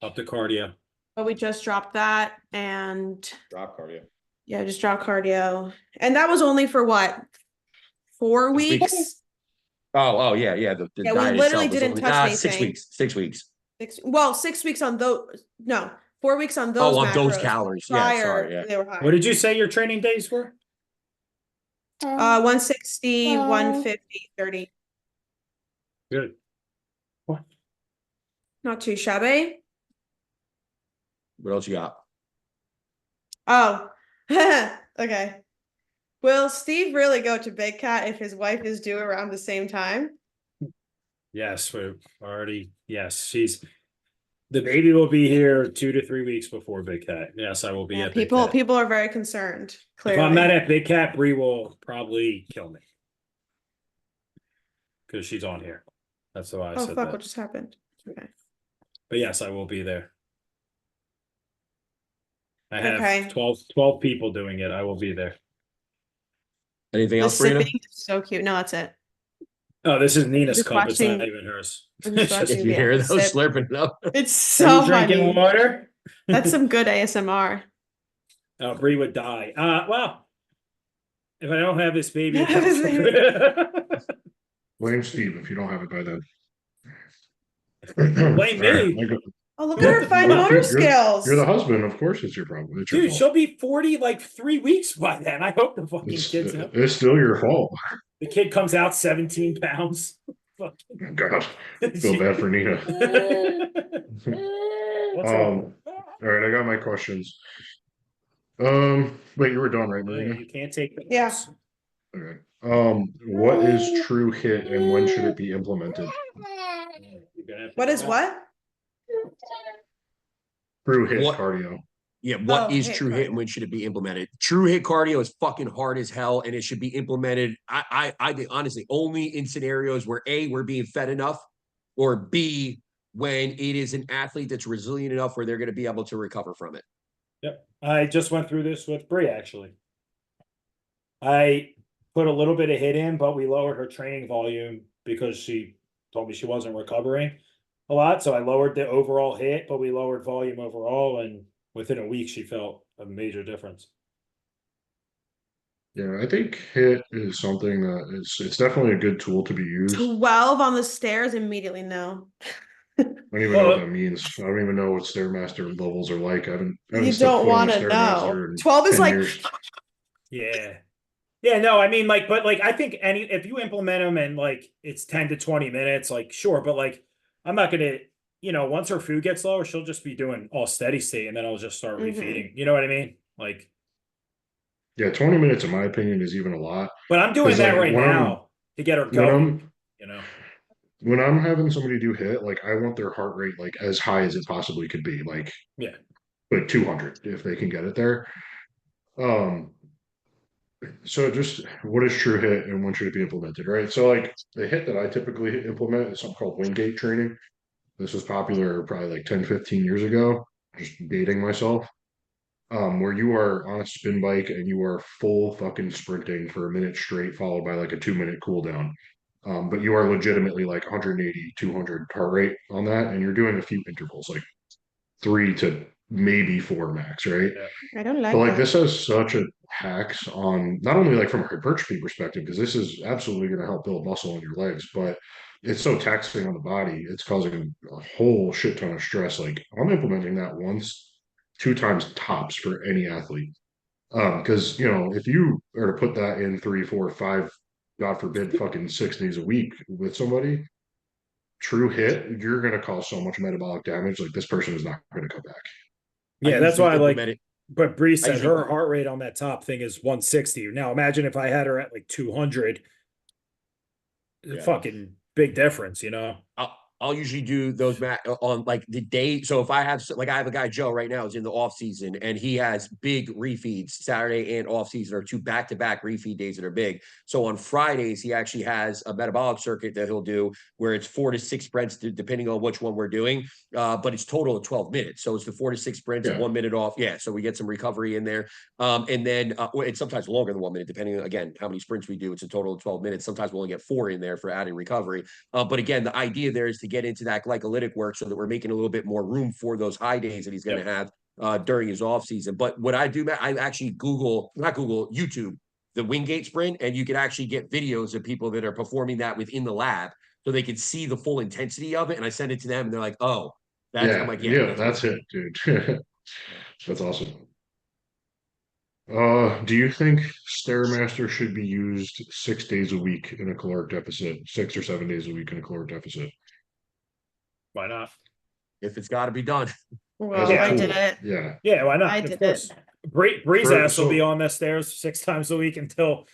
Up to cardio. But we just dropped that and Drop cardio. yeah, just dropped cardio. And that was only for what? 4 6 weeks. weeks? Oh, yeah. The Yeah, we diet literally itself was didn't only- touch 6 anything. weeks. 6 weeks. 6 weeks on those. No, 4 weeks on those. On those macros. calories. Yeah, Prior, sorry. Yeah. they were high. What did you say your training days were? 160, 150, 30. Good. Not too shabby. What else you got? Oh, okay. Will Steve really go to Big Cat if his wife is due around the same time? Yes, we've already. Yes, the baby will be here 2 to 3 weeks before Big Cat. Yes, I will be Yeah, at Big people Cat. people are very concerned. Clearly. If I'm not at Big Cat, Bree will probably kill me because she's on here. That's why I Oh said fuck! that. What just happened? Okay. But yes, I will be there. I have Okay. 12 people doing it. I will be there. Anything The else, Brina? sipping is so cute. No, that's it. Oh, this is Nina's Just cup. It's not watching- even hers. I'm just watching If you the hear those sip. slurping it up. It's Are so you drinking funny. water? That's some good ASMR. Oh, Bree would die. Well, if I don't have this baby, Blame Steve if you don't have it by then. Blame All right, me. I go- Oh, look at her fine Well, motor skills. You're the husband, of course. It's your problem. It's your Dude, fault. she'll be 40 like 3 weeks by then. I hope the fucking kid's out. It's still your fault. The kid comes out 17 pounds. Fucking- God, feel bad for Nina. What's up? All right, I got my questions. Wait, you were done, right, Marina? You can't take the Yeah. notes. Okay. What is true hit and when should it be implemented? You're gonna have to What is go out. what? True hit What- cardio. Yeah, what Oh, is hit true hit and cardio. when should it be implemented? True hit cardio is fucking hard as hell, and it should be implemented. I think honestly only in scenarios where A, we're being fed enough, or B, when it is an athlete that's resilient enough where they're going to be able to recover from it. Yep. I just went through this with Brie actually. I put a little bit of hit in, but we lowered her training volume because she told me she wasn't recovering a lot. So I lowered the overall hit, but we lowered volume overall, and within a week she felt a major difference. Yeah, I think hit is something that it's definitely a good tool to be used. 12 on the stairs immediately no. I don't even know what that means. I don't even know what Stairmaster levels are like. I haven't You stepped don't foot on want a to know. Stairmaster in 12 is 10 like years. Yeah. Yeah, no, I mean, like, but like, I think if you implement them and like it's 10 to 20 minutes, like, sure, but like, I'm not gonna, once her food gets lower, she'll just be doing all steady state and then I'll just start Mhm. refeeding. You know what I mean? Like, Yeah, 20 minutes in my opinion is even a lot. but I'm doing 'Cause, that like, right when I'm- now to get her When going, I'm you know? when I'm having somebody do hit, like I want their heart rate like as high as it possibly could be, like Yeah. 200 if they can get it there. So just what is true hit and when should it be implemented, right? So like the hit that I typically implement is something called Wingate training. This was popular probably like 10, 15 years ago, just dating myself. Where you are on a spin bike and you are full fucking sprinting for a minute straight, followed by like a 2 minute cool down. But you are legitimately like 180, 200 heart rate on that, and you're doing a few intervals, like 3 to maybe 4 max, right? I don't like But like that. this has such a hacks on not only like from a hypertrophy perspective, because this is absolutely going to help build muscle in your legs, but it's so taxing on the body, it's causing a whole shit ton of stress. Like I'm implementing that once, 2 times tops for any athlete. Because if you are to put that in 3, 4, 5, God forbid, fucking 6 days a week with somebody, true hit, you're going to cause so much metabolic damage. Like this person is not going to come back. Yeah, that's usually why I like, implement it. but Bree said usually- her heart rate on that top thing is 160. Now imagine if I had her at like 200, Yeah. fucking big difference, I'll usually do those on like the day. So if I have like I have a guy Joe right now is in the off season and he has big refeeds. Saturday and off season are 2 back-to-back refeed days that are big. So on Fridays he actually has a metabolic circuit that he'll do where it's 4 to 6 sprints depending on which one we're doing. But it's total of 12 minutes. So it's the 4 to 6 sprints and 1 minute off. Yeah, so we get some recovery in there. And then it's sometimes longer than 1 minute depending on again how many sprints we do. It's a total of 12 minutes. Sometimes we'll only get 4 in there for adding recovery. But again, the idea there is to get into that glycolytic work so that we're making a little bit more room for those high days that he's going to have during his off season. But what I do, I actually YouTube the Wingate sprint, and you can actually get videos of people that are performing that within the lab so they can see the full intensity of it. And I send it to them and they're like, oh, that's I'm like, That's it, dude. That's awesome. Do you think Stairmaster should be used 6 days a week in a caloric deficit, 6 or 7 days a week in a caloric deficit? Why not? If it's got to be done. Well, As a I tool. did it. Yeah. Yeah, why not? I Of did course. it. Bree's For- ass will be so- on the stairs 6 times a week until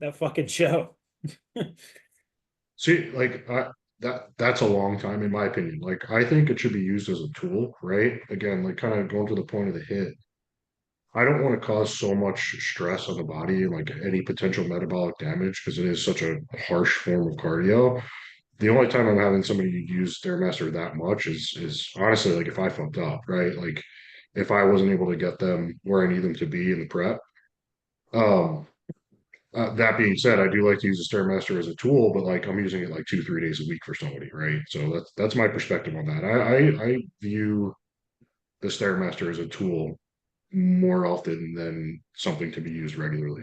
that fucking show. See, like that's a long time in my opinion. Like I think it should be used as a tool, right? Again, like kind of going to the point of the hit. I don't want to cause so much stress on the body and like any potential metabolic damage because it is such a harsh form of cardio. The only time I'm having somebody use Stairmaster that much is honestly like if I fucked up, right? Like if I wasn't able to get them where I need them to be in the prep. That being said, I do like to use the Stairmaster as a tool, but like I'm using it like 2, 3 days a week for somebody, right? So that's my perspective on that. I view the Stairmaster as a tool more often than something to be used regularly.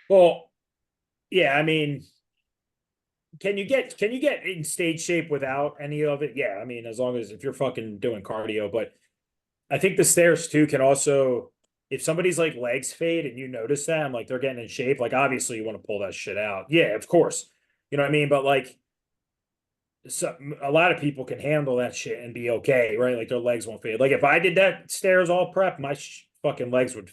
Well, yeah, I mean, can you get in stage shape without any of it? Yeah, I mean, as long as if you're fucking doing cardio, but I think the stairs too can also, if somebody's like legs fade and you notice that, I'm like they're getting in shape, like obviously you want to pull that shit out. Yeah, of course. You know what I mean? But like so a lot of people can handle that shit and be okay, right? Like their legs won't fade. Like if I did that stairs all prep, my fucking legs would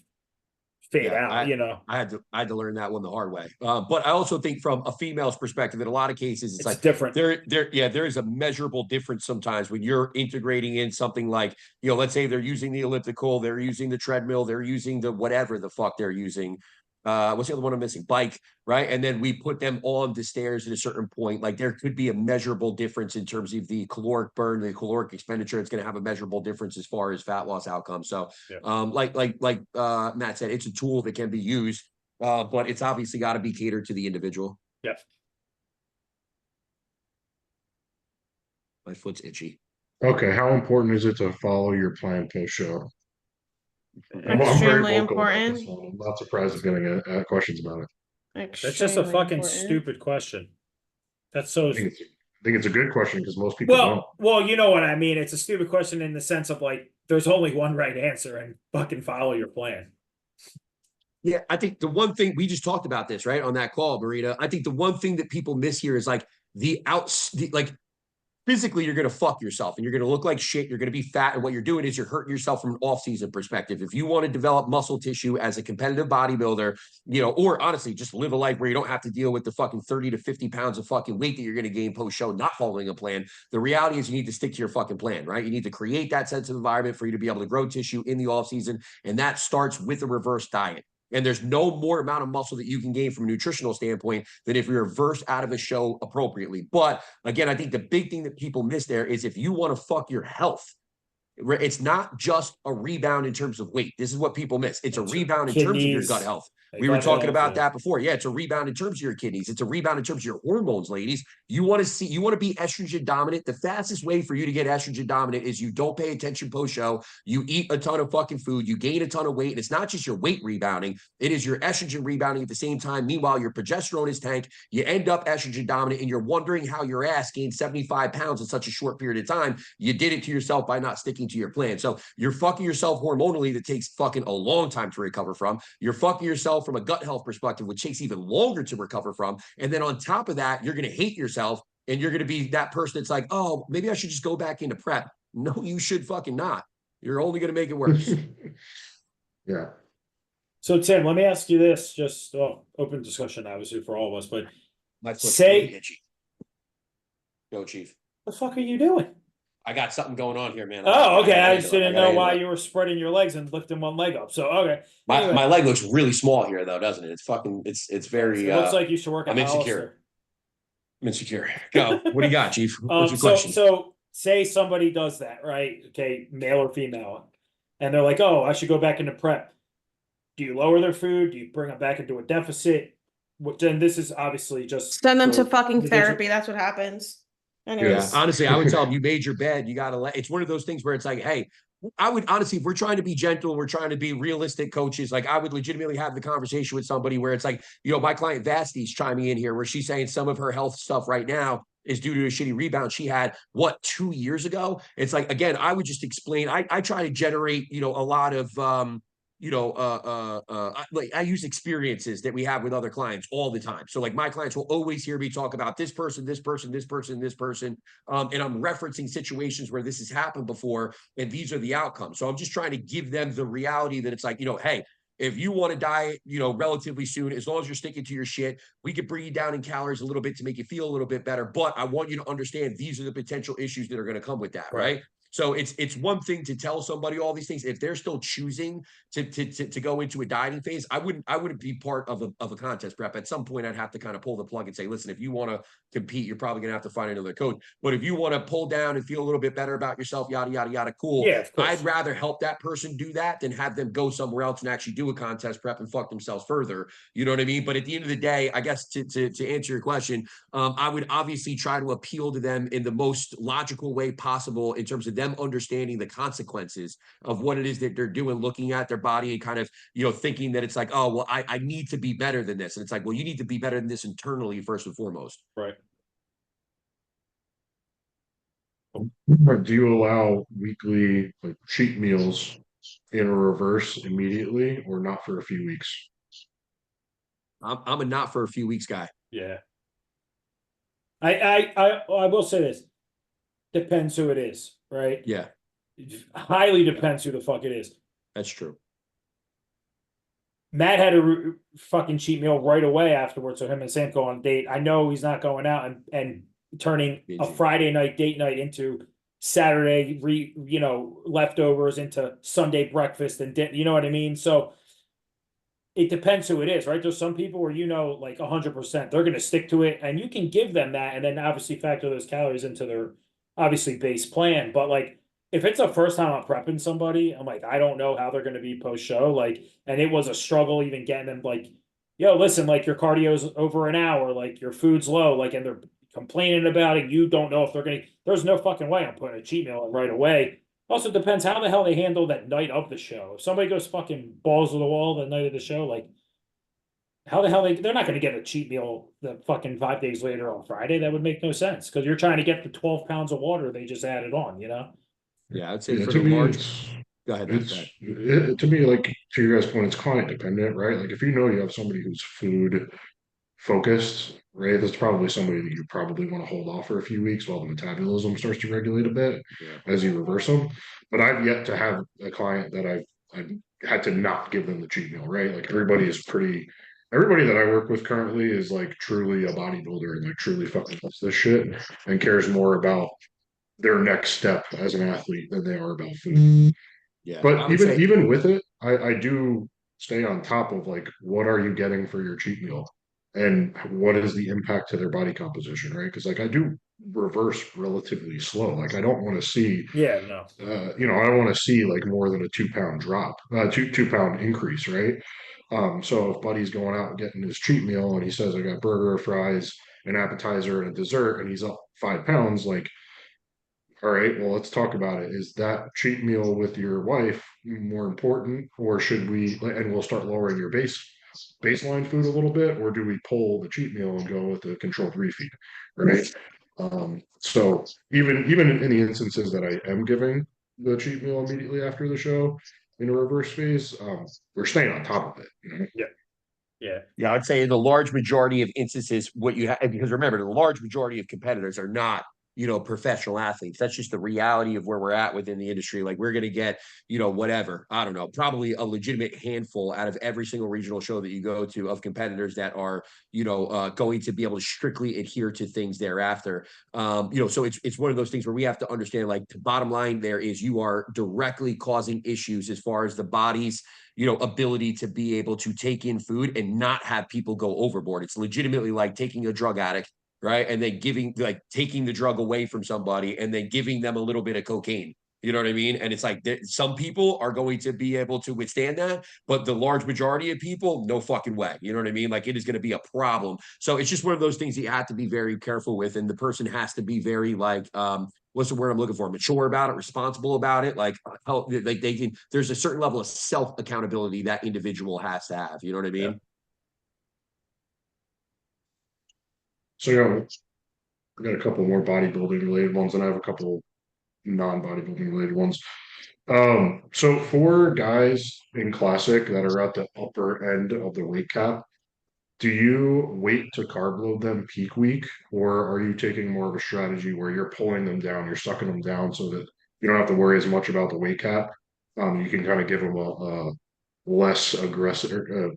fade Yeah, out, you know. I had to learn that one the hard way. But I also think from a female's perspective, in a lot of cases, it's like different. there is a measurable difference sometimes when you're integrating in something like, you know, let's say they're using the elliptical, they're using the treadmill, they're using the whatever the fuck they're using. What's the other one I'm missing? Bike, right? And then we put them on the stairs at a certain point. Like there could be a measurable difference in terms of the caloric burn, the caloric expenditure. It's going to have a measurable difference as far as fat loss outcomes. So, Yeah. like Matt said, it's a tool that can be used, but it's obviously got to be catered to the individual. Yeah. My foot's itchy. Okay, how important is it to follow your plan post show? I'm very Extremely vocal about this important. one. I'm not surprised I'm getting questions about it. That's just a Extremely fucking important. stupid question. That's so. I think it's a good question because most people don't. Well, you know what I mean. It's a stupid question in the sense of like, there's only one right answer, and fucking follow your plan. Yeah, I think the one thing we just talked about this, right, on that call, Marita. I think the one thing that people miss here is like like physically you're going to fuck yourself and you're going to look like shit. You're going to be fat. And what you're doing is you're hurting yourself from an off-season perspective. If you want to develop muscle tissue as a competitive bodybuilder, you know, or honestly, just live a life where you don't have to deal with the fucking 30 to 50 pounds of fucking weight that you're going to gain post-show, not following a plan. The reality is you need to stick to your fucking plan, right? You need to create that sense of environment for you to be able to grow tissue in the off-season. And that starts with a reverse diet. And there's no more amount of muscle that you can gain from a nutritional standpoint than if you're reversed out of a show appropriately. But again, I think the big thing that people miss there is if you want to fuck your health, it's not just a rebound in terms of weight. This is what people miss. It's a rebound in terms of your gut health. We were talking about that before. Yeah, it's a rebound in terms of your kidneys. It's a rebound in terms of your hormones, ladies. You want to be estrogen dominant. The fastest way for you to get estrogen dominant is you don't pay attention post-show. You eat a ton of fucking food. You gain a ton of weight. And it's not just your weight rebounding. It is your estrogen rebounding at the same time. Meanwhile, your progesterone is tanked. You end up estrogen dominant and you're wondering how your ass gained 75 pounds in such a short period of time. You did it to yourself by not sticking to your plan. So you're fucking yourself hormonally that takes fucking a long time to recover from. You're fucking yourself from a gut health perspective, which takes even longer to recover from. And then on top of that, you're going to hate yourself and you're going to be that person that's like, oh, maybe I should just go back into prep. No, you should fucking not. You're only going to make it worse. Yeah. So Tim, let me ask you this, just open discussion, obviously for all of us, but My foot's really itchy. Go, Chief. what the fuck are you doing? I got something going on here, man. Oh, okay. I just didn't know why you were spreading your legs and lifting one leg up. So okay. Anyway. My leg looks really small here, though, doesn't it? It's fucking. It's very. It looks like you should work. I'm insecure. I'm insecure. Go. What do you got, Chief? What's your question? So say somebody does that, right? Okay, male or female, and they're like, "Oh, I should go back into prep." Do you lower their food? Do you bring them back into a deficit? Then this is obviously just Send them to fucking therapy. That's what happens. Anyways. Yeah, honestly, I would tell them you made your bed. You got to let. It's one of those things where it's like, hey, I would honestly, if we're trying to be gentle, we're trying to be realistic coaches. Like I would legitimately have the conversation with somebody where it's like, you know, my client Vasti's chiming in here where she's saying some of her health stuff right now is due to a shitty rebound she had 2 years ago. It's like, again, I would just explain. I try to generate, you know, a lot of I use experiences that we have with other clients all the time. So like my clients will always hear me talk about this person, this person, this person, this person. And I'm referencing situations where this has happened before and these are the outcomes. So I'm just trying to give them the reality that it's like, you know, hey, if you want to diet, you know, relatively soon, as long as you're sticking to your shit, we could bring you down in calories a little bit to make you feel a little bit better. But I want you to understand these are the potential issues that are going to come with that, right? So it's one thing to tell somebody all these things. If they're still choosing to go into a dieting phase, I wouldn't be part of a contest prep. At some point, I'd have to kind of pull the plug and say, listen, if you want to compete, you're probably gonna have to find another coach. But if you want to pull down and feel a little bit better about yourself, yada yada yada, cool. Yeah, of course. I'd rather help that person do that than have them go somewhere else and actually do a contest prep and fuck themselves further. You know what I mean? But at the end of the day, I guess to answer your question, I would obviously try to appeal to them in the most logical way possible in terms of them understanding the consequences of what it is that they're doing, looking at their body and kind of, you know, thinking that it's like, oh, well, I need to be better than this. And it's like, well, you need to be better than this internally first and foremost. Right. Do you allow weekly like cheat meals in a reverse immediately or not for a few weeks? I'm a not for a few weeks guy. Yeah. I will say this. Depends who it is, right? Yeah, Highly depends who the fuck it is. that's true. Matt had a fucking cheat meal right away afterwards, so him and Sam go on a date. I know he's not going out and turning a Binging. Friday night date night into Saturday leftovers into Sunday breakfast and you know what I mean? So it depends who it is, right? There's some people where like 100% they're gonna stick to it, and you can give them that, and then obviously factor those calories into their obviously base plan. But like if it's the first time I'm prepping somebody, I'm like, I don't know how they're gonna be post show. Like, and it was a struggle even getting them like, yo, listen, like your cardio's over an hour, like your food's low, like, and they're complaining about it. You don't know if they're gonna, there's no fucking way I'm putting a cheat meal in right away. Also depends how the hell they handle that night of the show. If somebody goes fucking balls to the wall the night of the show, like how the hell they're not gonna get a cheat meal the fucking 5 days later on Friday. That would make no sense because you're trying to get the 12 pounds of water they just added on, Yeah, I'd say Yeah, for to the me, large. Go ahead, Matt, go it's ahead. to me, like to your guys' point, it's client dependent, right? Like if you know you have somebody who's food focused, right? That's probably somebody that you probably want to hold off for a few weeks while the metabolism starts to regulate a bit Yeah. as you reverse them. But I've yet to have a client that I've had to not give them the cheat meal, right? Like everybody that I work with currently is like truly a bodybuilder and like truly fucking loves this shit and cares more about their next step as an athlete than they are about food. Yeah, I But would even say even with it, I do stay on top of like what are you getting for your cheat meal and what is the impact to their body composition, right? Because like I do reverse relatively slow. Like I don't want to see Yeah, no. I don't want to see like more than a 2 pound drop, two pound increase, right? So if Buddy's going out and getting his cheat meal and he says I got burger, fries, an appetizer, and a dessert, and he's up 5 pounds, like all right, well, let's talk about it. Is that cheat meal with your wife more important, or should we, and we'll start lowering your baseline food a little bit, or do we pull the cheat meal and go with the controlled refeed, right? So even in the instances that I am giving the cheat meal immediately after the show in a reverse phase, we're staying on top of it. Yeah. Yeah. Yeah, I'd say in the large majority of instances, what you have, because remember, the large majority of competitors are not, professional athletes. That's just the reality of where we're at within the industry. Like we're going to get, whatever, I don't know, probably a legitimate handful out of every single regional show that you go to of competitors that are, going to be able to strictly adhere to things thereafter. So it's one of those things where we have to understand, like, the bottom line there is you are directly causing issues as far as the body's ability to be able to take in food and not have people go overboard. It's legitimately like taking a drug addict, right? And then taking the drug away from somebody and then giving them a little bit of cocaine. You know what I mean? And it's like some people are going to be able to withstand that, but the large majority of people, no fucking way. You know what I mean? Like it is going to be a problem. So it's just one of those things that you have to be very careful with. And the person has to be very what's the word I'm looking for? Mature about it, responsible about it. Like they can. There's a certain level of self accountability that individual has to have. You know what I mean? So yeah, I got a couple more bodybuilding related ones, and I have a couple non-bodybuilding related ones. So for guys in classic that are at the upper end of the weight cap, do you wait to carb load them peak week, or are you taking more of a strategy where you're pulling them down, you're sucking them down so that you don't have to worry as much about the weight cap? You can kind of give them a less aggressive, a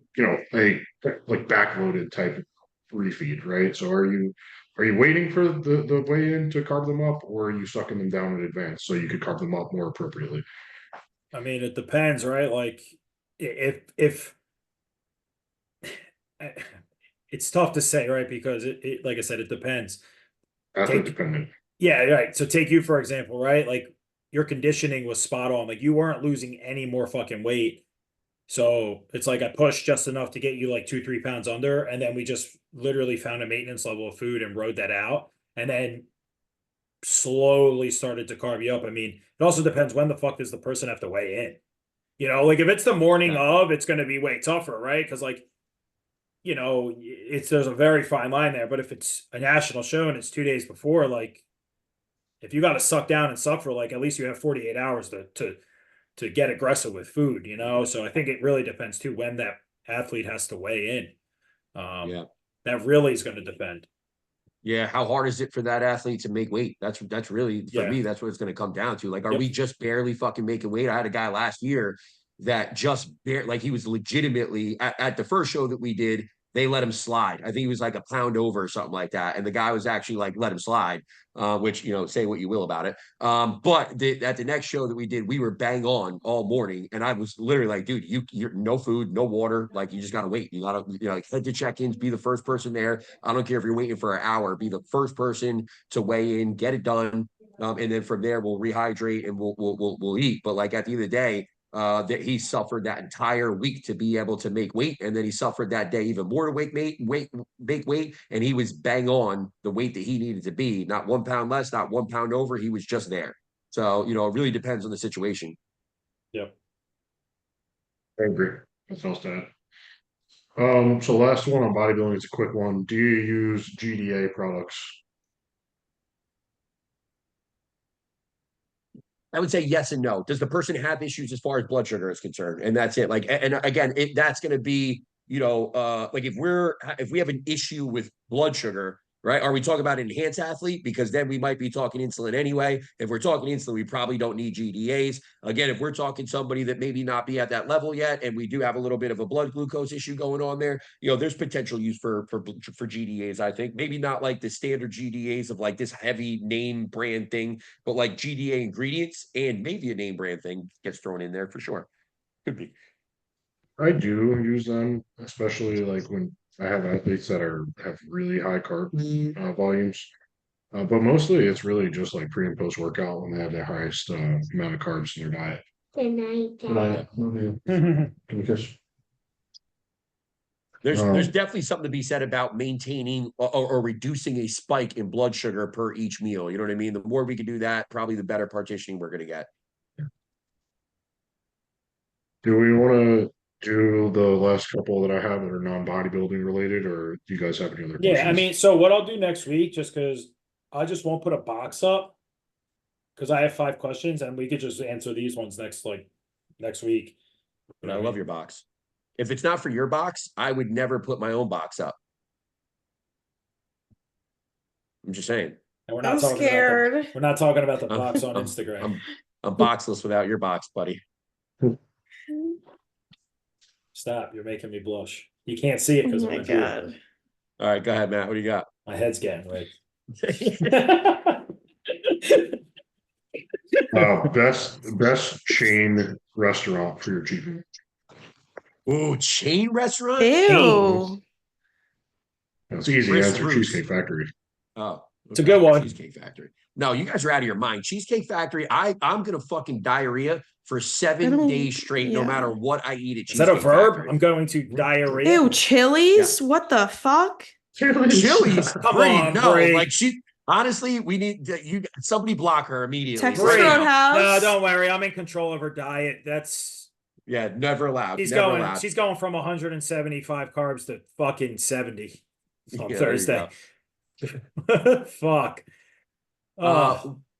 like backloaded type of refeed, right? So are you waiting for the weigh in to carb them up, or are you sucking them down in advance so you could carb them up more appropriately? I mean, it depends, right? Like if it's tough to say, right? Because it like I said, it depends. Athlete Take dependent. Yeah, right. So take you for example, right? Like your conditioning was spot on. Like you weren't losing any more fucking weight. So it's like I pushed just enough to get you like 2, 3 pounds under, and then we just literally found a maintenance level of food and rode that out, and then slowly started to carve you up. I mean, it also depends when the fuck does the person have to weigh in. Like if it's the morning Yeah. of, it's going to be way tougher, right? Because like there's a very fine line there. But if it's a national show and it's 2 days before, like if you got to suck down and suffer, like at least you have 48 hours to get aggressive with food, you know? So I think it really depends too when that athlete has to weigh in. Yeah. That really is going to depend. Yeah, how hard is it for that athlete to make weight? That's really for Yeah. me, that's what it's gonna come down to. Like, are Yep. we just barely fucking making weight? I had a guy last year that just like he was legitimately at the first show that we did, they let him slide. I think he was like a pound over or something like that. And the guy was actually like, let him slide, which, you know, say what you will about it. But at the next show that we did, we were bang on all morning. And I was literally like, dude, you're no food, no water. Like, you just got to wait. You got to, you know, like head to check-ins, be the first person there. I don't care if you're waiting for an hour, be the first person to weigh in, get it done. And then from there, we'll rehydrate and we'll eat. But like at the end of the day, that he suffered that entire week to be able to make weight, and then he suffered that day even more to make weight, and he was bang on the weight that he needed to be, not 1 pound less, not 1 pound over. He was just there. So, you know, it really depends on the situation. Yep. I agree. That's all that. So last one on bodybuilding is a quick one. Do you use GDA products? I would say yes and no. Does the person have issues as far as blood sugar is concerned? And that's it. Like, and again, that's going to be, you know, like if we have an issue with blood sugar, right? Are we talking about an enhanced athlete? Because then we might be talking insulin anyway. If we're talking insulin, we probably don't need GDAs. Again, if we're talking somebody that maybe not be at that level yet, and we do have a little bit of a blood glucose issue going on there, you know, there's potential use for GDAs. I think maybe not like the standard GDAs of like this heavy name brand thing, but like GDA ingredients and maybe a name brand thing gets thrown in there for sure. Could be. I do use them, especially like when I have athletes that have really high carb volumes. But mostly it's really just like pre and post workout when they have their highest amount of carbs in their diet. Good night. Can we kiss? There's definitely something to be said about maintaining or reducing a spike in blood sugar per each meal. You know what I mean? The more we can do that, probably the better partitioning we're going to get. Do we want to do the last couple that I have that are non-bodybuilding related, or do you guys have any other questions? Yeah, I mean, so what I'll do next week, just because I just won't put a box up, because I have 5 questions, and we could just answer these ones next week. But I love your box. If it's not for your box, I would never put my own box up. I'm just saying. And we're I'm not talking scared. we're not talking about the box on Instagram. I'm boxless without your box, buddy. Stop! You're making me blush. You can't see it because Oh of my my God. beard. All right, go ahead, Matt. What do you got? My head's getting red. Best chain restaurant for your cheap. Oh, chain restaurant? Ew. It's easy Chris answer. Bruce. Cheesecake Factory. Oh, It's a good one. Cheesecake Factory. No, you guys are out of your mind. Cheesecake Factory. I'm gonna fucking diarrhea for 7 days straight, no yeah. matter what I eat at Is that a Cheesecake verb? Factory. I'm going to diarrhea. Ew, Chili's? What the fuck? Chili's. Come Brie, on, no, Brie. like she. Honestly, we need somebody block her immediately. Texas right now. Roadhouse. No, don't worry. I'm in control of her diet. That's Yeah, never allowed. she's never going. allowed. She's going from 175 carbs to fucking 70 on Yeah, there you Thursday. Fuck.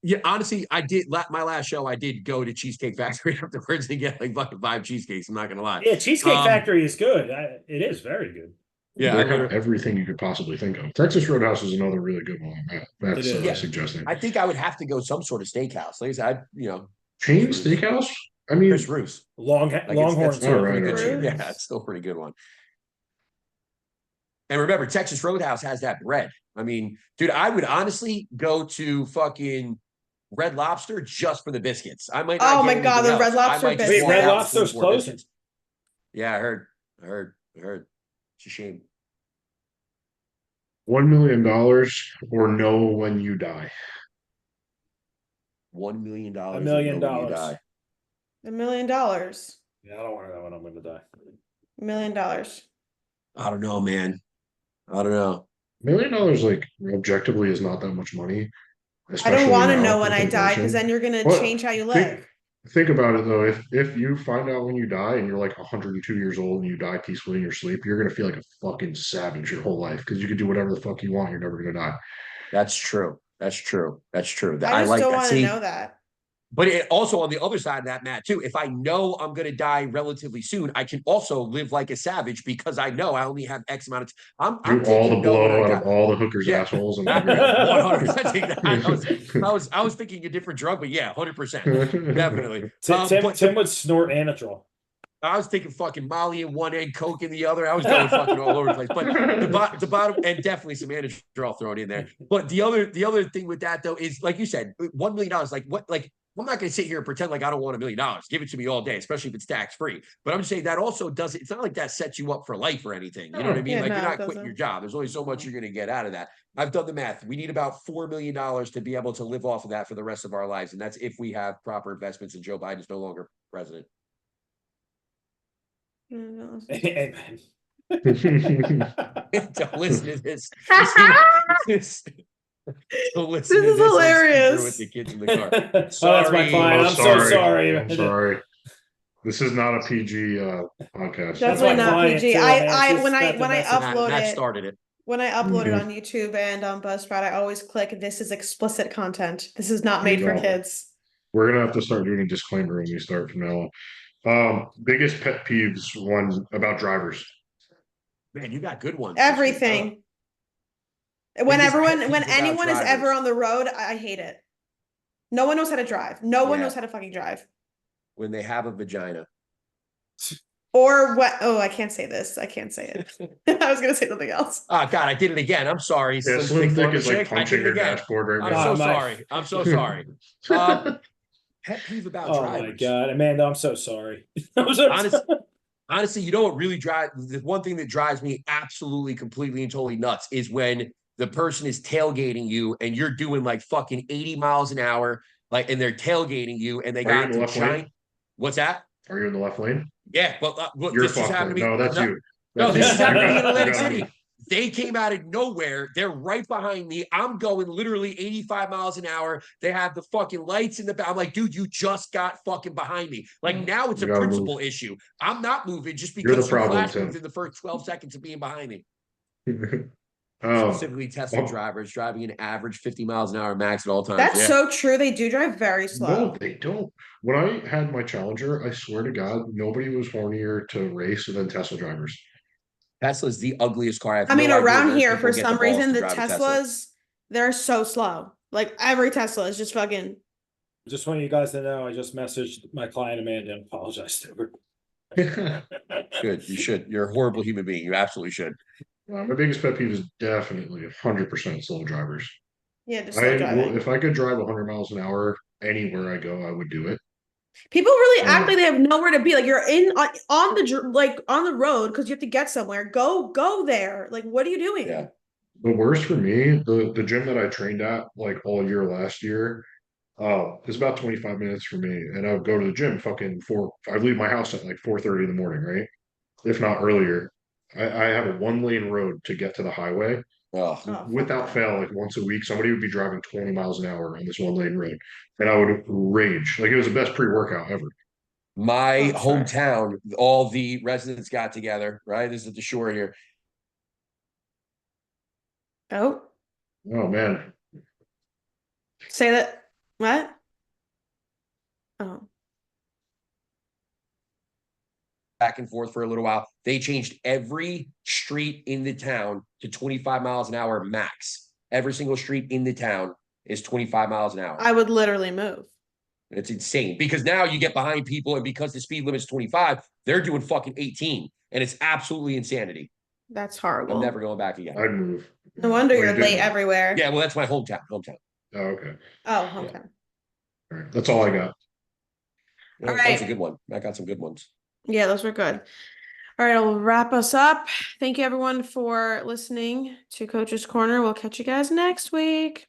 Yeah, honestly, I did my last show. I did go to Cheesecake Factory afterwards and get like fucking 5 cheesecakes. I'm not gonna lie. Yeah, Cheesecake Factory is good. It is very good. Yeah, They have everything you could possibly think of. Texas Roadhouse is another really good one. That's It is. Yeah. suggesting. I think I would have to go some sort of steakhouse. Like I said, Chain steakhouse? I mean, Chris Roos. Longhorns. Still a All pretty right, good all chain. right. Yeah, it's still a pretty good one. And remember, Texas Roadhouse has that bread. I mean, dude, I would honestly go to fucking Red Lobster just for the biscuits. I might. Not Oh my get God, anything the Red else. I Lobster might just biscuits. walk Wait, Red out Lobster's for closing. biscuits. Yeah, I heard. It's a shame. $1 million or know when you die. $1 million. $1 million. $1 million. $1 Yeah, I don't want to know when I'm going to die. million. I don't know, man. I don't know. $1 million, like, objectively is not that much money. I don't want to now know when with I die because inflation. then you're gonna But change how you live. Think about it though. If you find out when you die and you're like 102 years old and you die peacefully in your sleep, you're gonna feel like a fucking savage your whole life because you can do whatever the fuck you want. You're never gonna die. That's true. That's true. That's true. I just like don't that. want to See, know that. but it also on the other side of that, Matt, too, if I know I'm going to die relatively soon, I can also live like a savage because I know I only have X amount of I'm Do all the taking no when blow I out of die. all the hookers' Yeah. assholes and 100%. I was thinking a different drug, but yeah, 100%. Definitely. But Tim would snort Anadrol. I was thinking fucking Molly in one end, Coke in the other. I was going fucking all over the place. But the bottom, and definitely some Anadrol thrown in there. But the other thing with that though is like you said, $1 million. Like what? Like I'm not going to sit here and pretend like I don't want $1 million. Give it to me all day, especially if it's tax free. But I'm just saying that also does. It's not like that sets you up for life or anything. You know what I mean? Yeah, like no, you're it not quitting doesn't. your job. There's only so much you're going to get out of that. I've done the math. We need about $4 million to be able to live off of that for the rest of our lives, and that's if we have proper investments. And Joe Biden's no longer president. Amen. Don't listen to this. Don't listen This to is this on hilarious. speaker with the kids in the car. Oh, that's my Sorry. client. Oh, I'm so sorry. I'm sorry. This is not a PG podcast. That's Definitely my not client PG. too, man. She's When got the I message. upload Matt it, started it. when I upload it Mhm. on YouTube and on Buzzsprout, I always click this is explicit content. This is not made for No. kids. We're gonna have to start doing a disclaimer when we start from now on. Biggest pet peeves one about drivers. Man, you got good ones. this week, huh? Everything. When Biggest pet everyone, peeve when about anyone is ever drivers. on the road, I hate it. No one knows how to drive. No one Yeah. knows how to fucking drive. When they have a vagina. Or what? Oh, I can't say this. I can't say it. I was gonna say something else. Oh God, I did it again. I'm sorry. Yeah, Slim Thick is like I punching did it your again. dashboard right I'm now. so Oh, my- sorry. I'm so sorry. Pet peeve about Oh drivers. my god, Amanda, I'm so sorry. I'm so Honestly, you know what really drives the one thing that drives me absolutely, completely, and totally nuts is when the person is tailgating you and you're doing like fucking 80 miles an hour, like, and they're tailgating you and they Are you got in the the left lane? giant. What's that? Are you in the left lane? Yeah, but You're this just fucked. happened to me. No, that's you. No, That's this you. is happening in You Atlantic gotta City. move. They came out of nowhere. They're right behind me. I'm going literally 85 miles an hour. They have the fucking lights in the back. I'm like, dude, you just got fucking behind me. Like now it's You a gotta principal issue. I'm not moving just You're the because you problem, flash Tim. moved in the first 12 seconds of being behind me. Um, Specifically Tesla oh. drivers driving an average 50 miles an hour max at all times. That's Yeah. so true. They do drive very No, slow. they don't. When I had my Challenger, I swear to God, nobody was hornier to race than Tesla drivers. Tesla's the ugliest car. have I mean, no idea around where here, people for get some balls reason, to the drive a Tesla. Teslas, they're so slow. Like every Tesla is just fucking. Just want you guys to know, I just messaged my client Amanda and apologized to her. Good. You should. You're a horrible human being. You absolutely should. My biggest pet peeve is definitely 100% slow drivers. Yeah, just slow driving. If I could drive 100 miles an hour anywhere I go, I would do it. People really act Oh. like they have nowhere to be. Like you're on the road because you have to get somewhere. Go there. Like, what are you doing? Yeah. The worst for me, the gym that I trained at like all year last year, is about 25 minutes for me. And I would go to the gym I'd leave my house at like 4:30 in the morning, right? If not earlier. I have a 1-lane road to get to the highway. Oh. Oh, Without fuck that. fail, like once a week, somebody would be driving 20 miles an hour on this 1-lane road. And I would rage. Like it was the best pre-workout ever. My Oh, sure. hometown, all the residents got together, right? This is at the shore here. Oh, Oh man. say that. What? Oh, Back and forth for a little while. They changed every street in the town to 25 miles an hour max. Every single street in the town is 25 miles an hour. I would literally move. It's insane because now you get behind people, and because the speed limit's 25, they're doing fucking 18, and it's absolutely insanity. That's I'm horrible. never going back again. I'd move. No wonder What are you're you late doing? everywhere. Yeah, well, that's my hometown. Oh, okay. Oh, okay. All right. That's all I got. Yeah, All that was a right. good one. I got some good ones. Yeah, those were good. All right, I'll wrap us up. Thank you everyone for listening to Coach's Corner. We'll catch you guys next week.